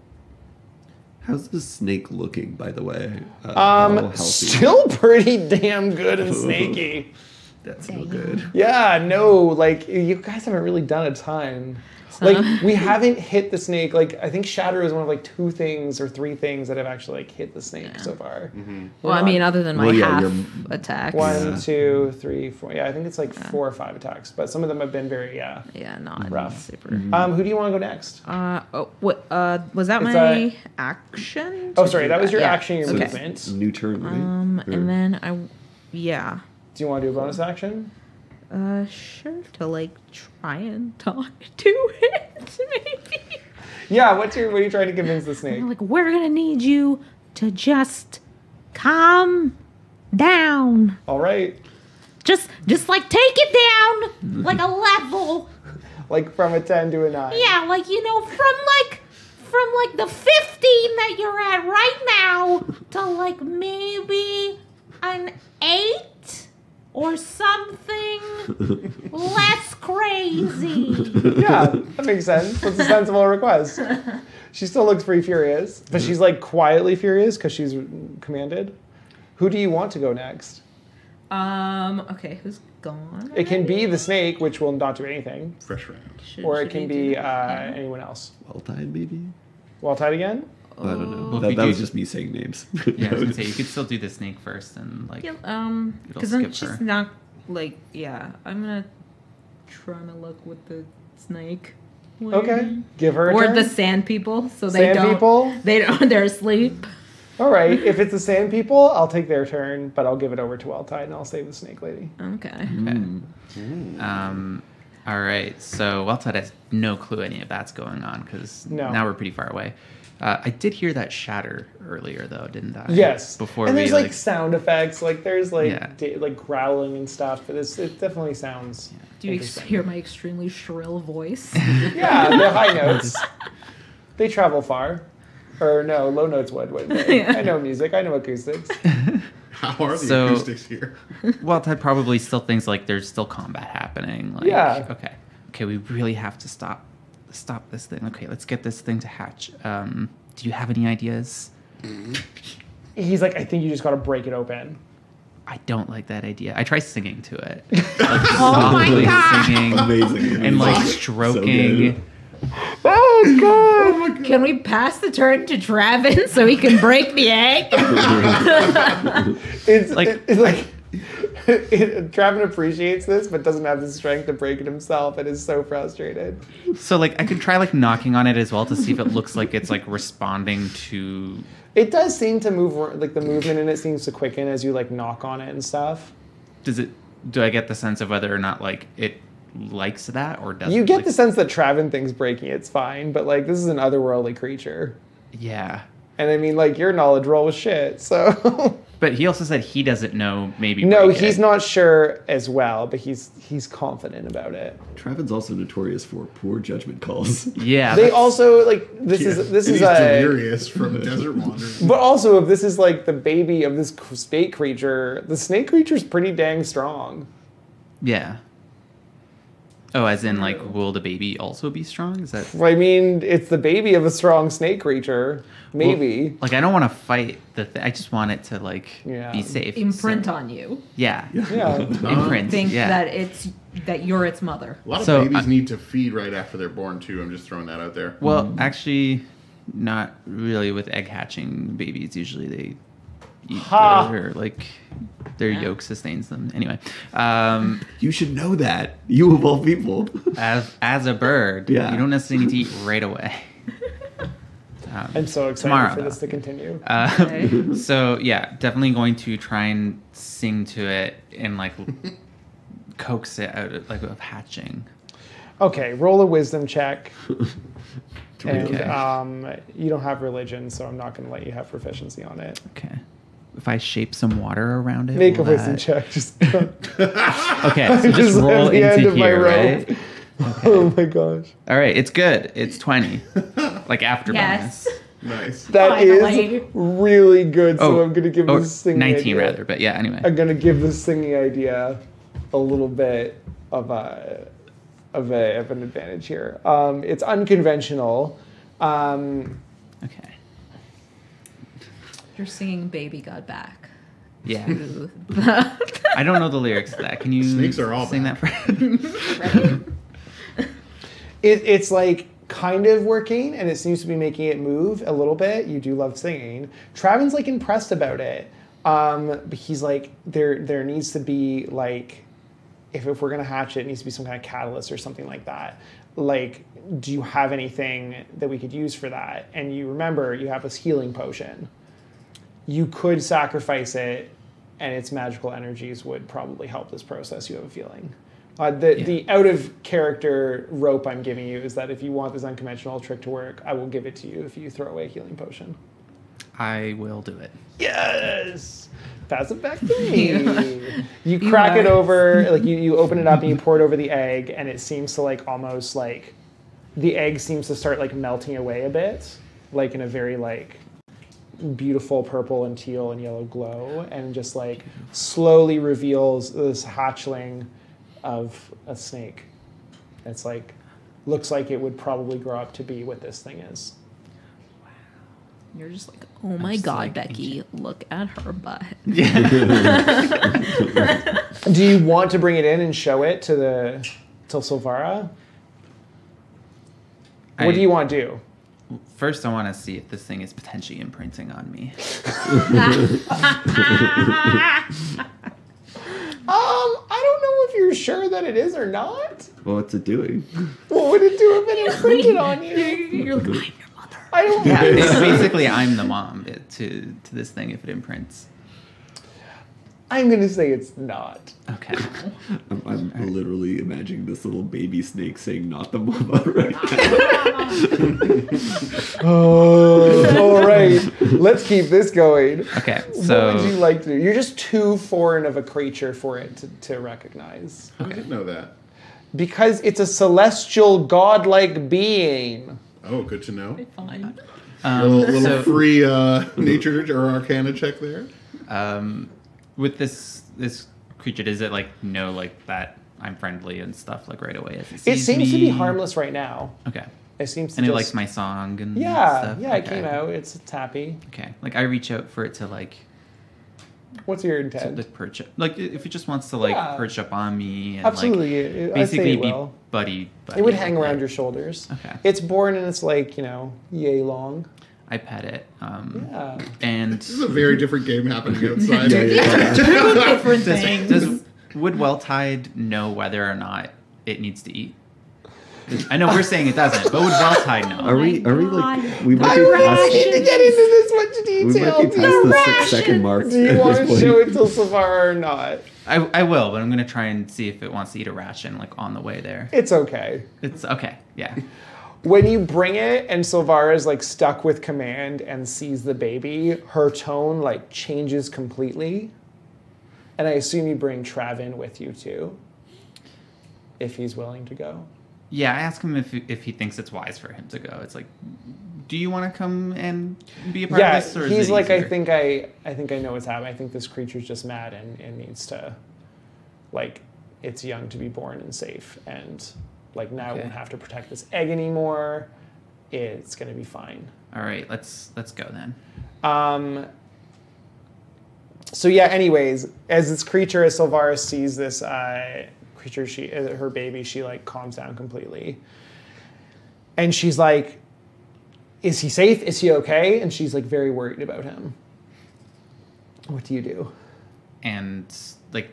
How's the snake looking, by the way? How healthy? Still pretty damn good and snaky. That's no good. Yeah, no, like you guys haven't really done a ton. Like we haven't hit the snake. Like I think Shatter is one of like 2 things or 3 things that have actually like hit the snake so far. Well, I mean, other than my Well, yeah, half you're- attacks. 1, 2, 3, 4. Yeah, I think it's like 4 or 5 attacks, but some of them have been very Yeah, not rough. super. Who do you want to go next? What? Was that It's my action? Oh, to sorry, do that was your Yeah. action, your Okay. movement. New turn, right? And then yeah. Do you want to do a bonus action? Sure. To like try and talk to it, maybe. Yeah. What are you trying to convince the snake? Like, we're gonna need you to just calm down. All right, Just like take it down like a level. like from a 10 to a 9. Yeah, like from like the 15 that you're at right now to like maybe an 8 or something less crazy. Yeah, that makes sense. That's a sensible request. She still looks pretty furious, but she's like quietly furious because she's commanded. Who do you want to go next? Okay, who's gone? It can be the snake, which will not do anything, Fresh round. or it can be anyone else. Well tied, maybe? Well tied again? I don't know. Well, if that you that do- was just me saying names. Yeah, I was gonna say you could still do the snake first and like. Because skip she's her. not like I'm gonna try my luck with the snake. Okay, give her a Or turn. the sand people, so they Sand don't. people? They don't. They're asleep. All right, if it's the sand people, I'll take their turn, but I'll give it over to Well Tied and I'll save the snake lady. Okay. Okay. All right. So Weltide has no clue any of that's going on because No. now we're pretty far away. I did hear that shatter earlier, though, didn't I? Yes. Before and we there's like sound effects, like there's like Yeah. like growling and stuff, but it definitely sounds. Do you interesting. hear my extremely shrill voice? Yeah, they're high notes. They travel far. Or no, low notes wouldn't they? Yeah. I know music, I know acoustics. How are the So- acoustics here? Weltide probably still thinks like there's still combat happening. Like, Yeah. Okay. We really have to stop this thing. Okay, let's get this thing to hatch. Do you have any ideas? He's like, I think you just gotta break it open. I don't like that idea. I try singing to it. Like Oh my softly God. singing Amazing. and like So stroking. good. Oh god! Can we pass the turn to Travis so he can break the egg? It's Like- it's like Travin appreciates this, but doesn't have the strength to break it himself, and is so frustrated. So like I could try like knocking on it as well to see if it looks like it's like responding to. It does seem to move, like the movement in it seems to quicken as you like knock on it and stuff. Do I get the sense of whether or not like it likes that or doesn't? You get like, the sense that Travin thinks breaking it's fine, but like this is an otherworldly creature. Yeah. And I mean, like, your knowledge roll was shit, so. But he also said he doesn't know. Maybe No, break he's it. not sure as well, but he's confident about it. Travin's also notorious for poor judgment calls. Yeah. They that's- also like this Yeah. is And this he's is a. delirious from desert wandering. But also, if this is like the baby of this snake creature, the snake creature's pretty dang strong. Yeah. Oh, as in, like, will the baby also be strong? Is that... I mean, it's the baby of a strong snake creature. Maybe. Well, like, I don't want to fight the thing. I just want it to, like, Yeah. be safe. Imprint so- on you. Yeah. Yeah. Imprint. Think yeah. that you're its mother. A lot of So, babies need to feed right after they're born, too. I'm just throwing that out there. Well, actually, not really with egg hatching babies. Usually they eat Ha! or, like, their yolk sustains them. Anyway, You should know that. You of all people. as a bird, Yeah. you don't necessarily need to eat right away. I'm so excited Tomorrow, for this though. to continue. Okay. So yeah, definitely going to try and sing to it and like coax it out of, like of hatching. Okay, roll a wisdom check. And Okay. you don't have religion, so I'm not going to let you have proficiency on it. Okay. If I shape some water around it, Make a will wisdom that- check. Just Okay, so just Just roll at the end into of my here, rope. right? Oh my gosh. All right, it's good. It's 20. Like after Yes. bonus. Nice. That is Finally. really good. So Oh, I'm going to give oh, this singing 19 idea. rather, but yeah, anyway. I'm going to give this singing idea a little bit of an advantage here. It's unconventional. Okay. You're singing "Baby Got Back." Yeah. to I don't know the lyrics to that. Can you Snakes are all sing back. that for It's like kind of working, and it seems to be making it move a little bit. You do love singing. Travin's like impressed about it. But he's like, there needs to be like, if we're gonna hatch it, it needs to be some kind of catalyst or something like that. Like, do you have anything that we could use for that? And you remember you have this healing potion. You could sacrifice it, and its magical energies would probably help this process, you have a feeling. The out of character rope I'm giving you is that if you want this unconventional trick to work, I will give it to you if you throw away a healing potion. I will do it. Yes! Pass it back to me. You crack it over, like you open it up and you pour it over the egg, and it seems to like almost like the egg seems to start like melting away a bit, like in a very like beautiful purple and teal and yellow glow, and just like slowly reveals this hatchling of a snake. It's like looks like it would probably grow up to be what this thing is. You're just like, oh my just god, like Becky, look at her butt. Do you want to bring it in and show it to Silvara? What do you want to do? First, I want to see if this thing is potentially imprinting on me. I don't know if you're sure that it is or not. Well, what's it doing? What would it do if it imprinted on you? You're like, I'm your mother. I don't Yeah, know. it's basically I'm the mom to this thing if it imprints. I'm going to say it's not. Okay. I'm literally imagining this little baby snake saying "not the mama" right now. Oh, all right. Let's keep this going. Okay, What would so you like to do? You're just too foreign of a creature for it to recognize. I didn't know that. Because it's a celestial, godlike being. Oh, good to know. Fine. Little so- free nature or arcana check there. with this creature, does it like know like that I'm friendly and stuff like right away as it It sees seems to be me? harmless right now. Okay. It seems to And it just... likes my song and Yeah, stuff? yeah, it Okay. came out. It's happy. Okay. Like I reach out for it to like What's your to intent? like perch up. Like if it just wants to like Yeah. perch up on me and Absolutely. like I'd say basically it be will. buddy. It would like hang around that. your shoulders. Okay. It's born and it's like, yay long. I pet it. Yeah. And This is a very different game happening outside. Different things. would Welltide know whether or not it needs to eat? I know we're saying it doesn't, but would Welltide know? Are we like God. we might I be really past need to get into this much we might detail. be past the 6-second mark Do you at want this to point. show it to Savara or not? I will, but I'm gonna try and see if it wants to eat a ration like on the way there. It's okay. It's okay. Yeah. When you bring it and Silvara's like stuck with command and sees the baby, her tone like changes completely. And I assume you bring Travin with you too, if he's willing to go. Yeah, I ask him if he thinks it's wise for him to go. It's like, do you want to come and be a part of this? Or He's is it like, easier? I think I know what's happening. I think this creature's just mad and needs to, like, it's young to be born and safe, and like now it won't have to protect this egg anymore. It's gonna be fine. All right, let's go then. So yeah. Anyways, as this creature, as Silvara sees this creature, her baby, she like calms down completely, and she's like, "Is he safe? Is he okay?" And she's like very worried about him. What do you do? And like,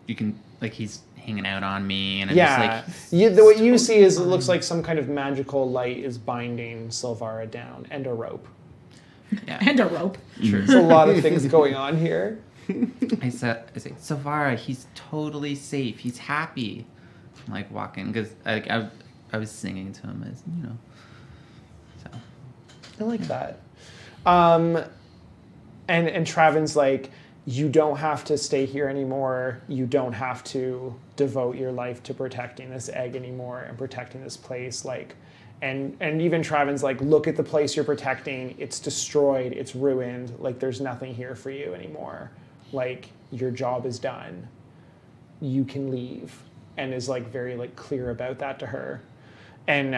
you can like he's hanging out on me, and I'm Yeah, just like, what you see is it looks like some kind of magical light is binding Silvara down, and a rope. yeah, And a rope. sure. There's a lot of things going on here. I say, Savara, he's totally safe. He's happy. I'm like walking because I was singing to him as you know. So I like that. And Travin's like, you don't have to stay here anymore. You don't have to devote your life to protecting this egg anymore and protecting this place. Like, and even Travin's like, look at the place you're protecting. It's destroyed. It's ruined. Like, there's nothing here for you anymore. Like, your job is done. You can leave. And is like very like clear about that to her. And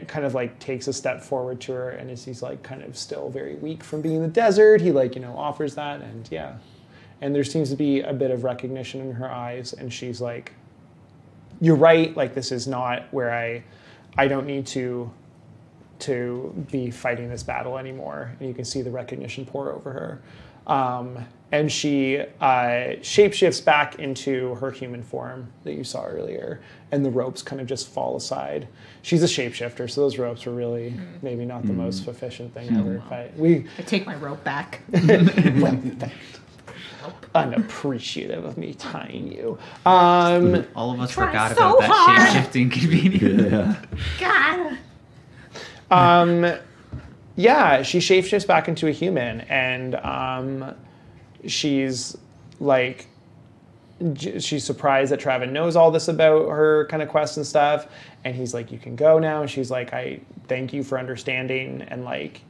kind of like takes a step forward to her, and as he's like kind of still very weak from being in the desert, he like, offers that, and yeah. And there seems to be a bit of recognition in her eyes, and she's like, you're right, like this is not where I don't need to be fighting this battle anymore. And you can see the recognition pour over her. And she shapeshifts back into her human form that you saw earlier, and the ropes kind of just fall aside. She's a shapeshifter, so those ropes were really maybe not the most efficient thing ever. But I take my rope back. well, unappreciative of me tying you. all of us Try forgot so about that hard. shape-shifting convenience. Yeah. God. Yeah, she shapeshifts back into a human, and she's like, she's surprised that Travin knows all this about her kind of quest and stuff, and he's like, you can go now. And she's like, I thank you for understanding, and like,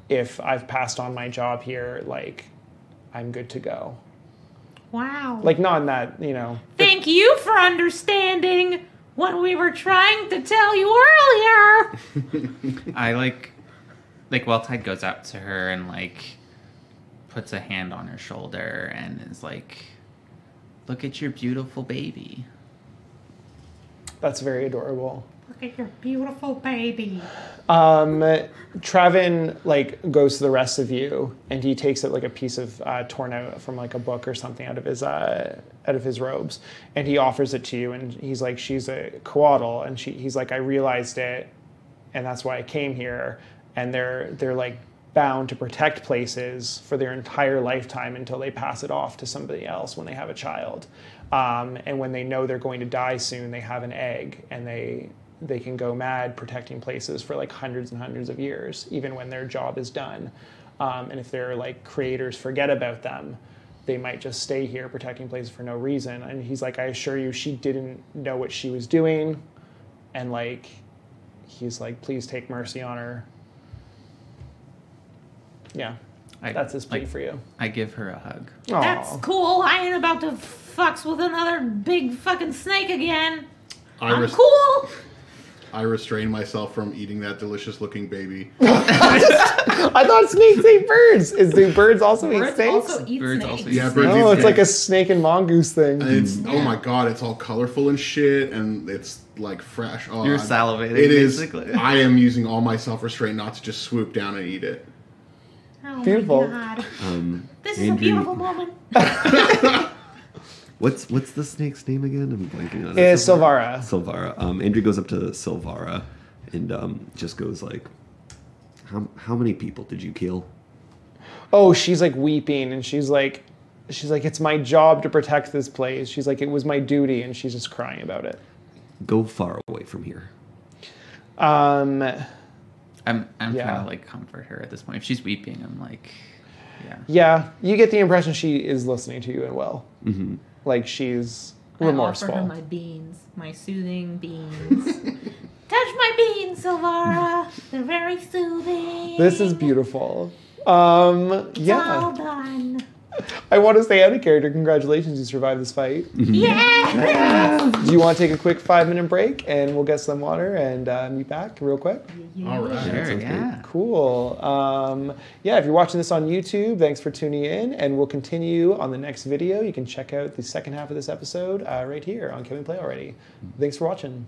if I've passed on my job here, like, I'm good to go. Wow. Like, not in that, Thank you for understanding what we were trying to tell you earlier. I like Welltide goes up to her and like puts a hand on her shoulder and is like, look at your beautiful baby. That's very adorable. Look at your beautiful baby. Travin like goes to the rest of you, and he takes it like a piece of torn out from like a book or something out of his robes, and he offers it to you. And he's like, she's a coatl, and he's like, I realized it, and that's why I came here. And they're like bound to protect places for their entire lifetime until they pass it off to somebody else when they have a child. And when they know they're going to die soon, they have an egg, and they can go mad protecting places for like hundreds and hundreds of years, even when their job is done. And if their like creators forget about them, they might just stay here protecting places for no reason. And he's like, I assure you, she didn't know what she was doing. And like, he's like, please take mercy on her. Yeah, that's his plea for you. I give her a hug. Aw. That's cool. I ain't about to fucks with another big fucking snake again. I'm cool. I restrain myself from eating that delicious-looking baby. I thought snakes ate birds. Do birds also eat Birds snakes? also eat Birds snakes. also eat Yeah, birds Oh, eat it's like a snakes. snake and mongoose thing. And it's oh my god, it's all colorful and shit, and it's like fresh. Oh, You're salivating, It is. basically. I am using all my self-restraint not to just swoop down and eat it. Oh Beautiful. my god. This is a Andrew, beautiful moment. What's the snake's name again? I'm blanking on it. It's Silvara. Silvara. Andrew goes up to Silvara and just goes like, "How many people did you kill?" Oh, she's like weeping, and she's like, it's my job to protect this place. She's like, it was my duty, and she's just crying about it. Go far away from here. Um, I'm Yeah. trying to like comfort her at this point. If she's weeping, I'm like, yeah. yeah, you get the impression she is listening to you and well. Mm-hmm. Like she's I offer remorseful. her my beans, my soothing beans. Touch my beans, Silvara. They're very soothing. This is beautiful. Well Yeah. done. I want to stay out of character. Congratulations, you survived this fight. Yeah. Do you want to take a quick 5-minute break and we'll get some water and meet back real quick? All right. Sure, sounds yeah. Cool. Yeah, if you're watching this on YouTube, thanks for tuning in, and we'll continue on the next video. You can check out the second half of this episode right here on Can We Play Already? Thanks for watching.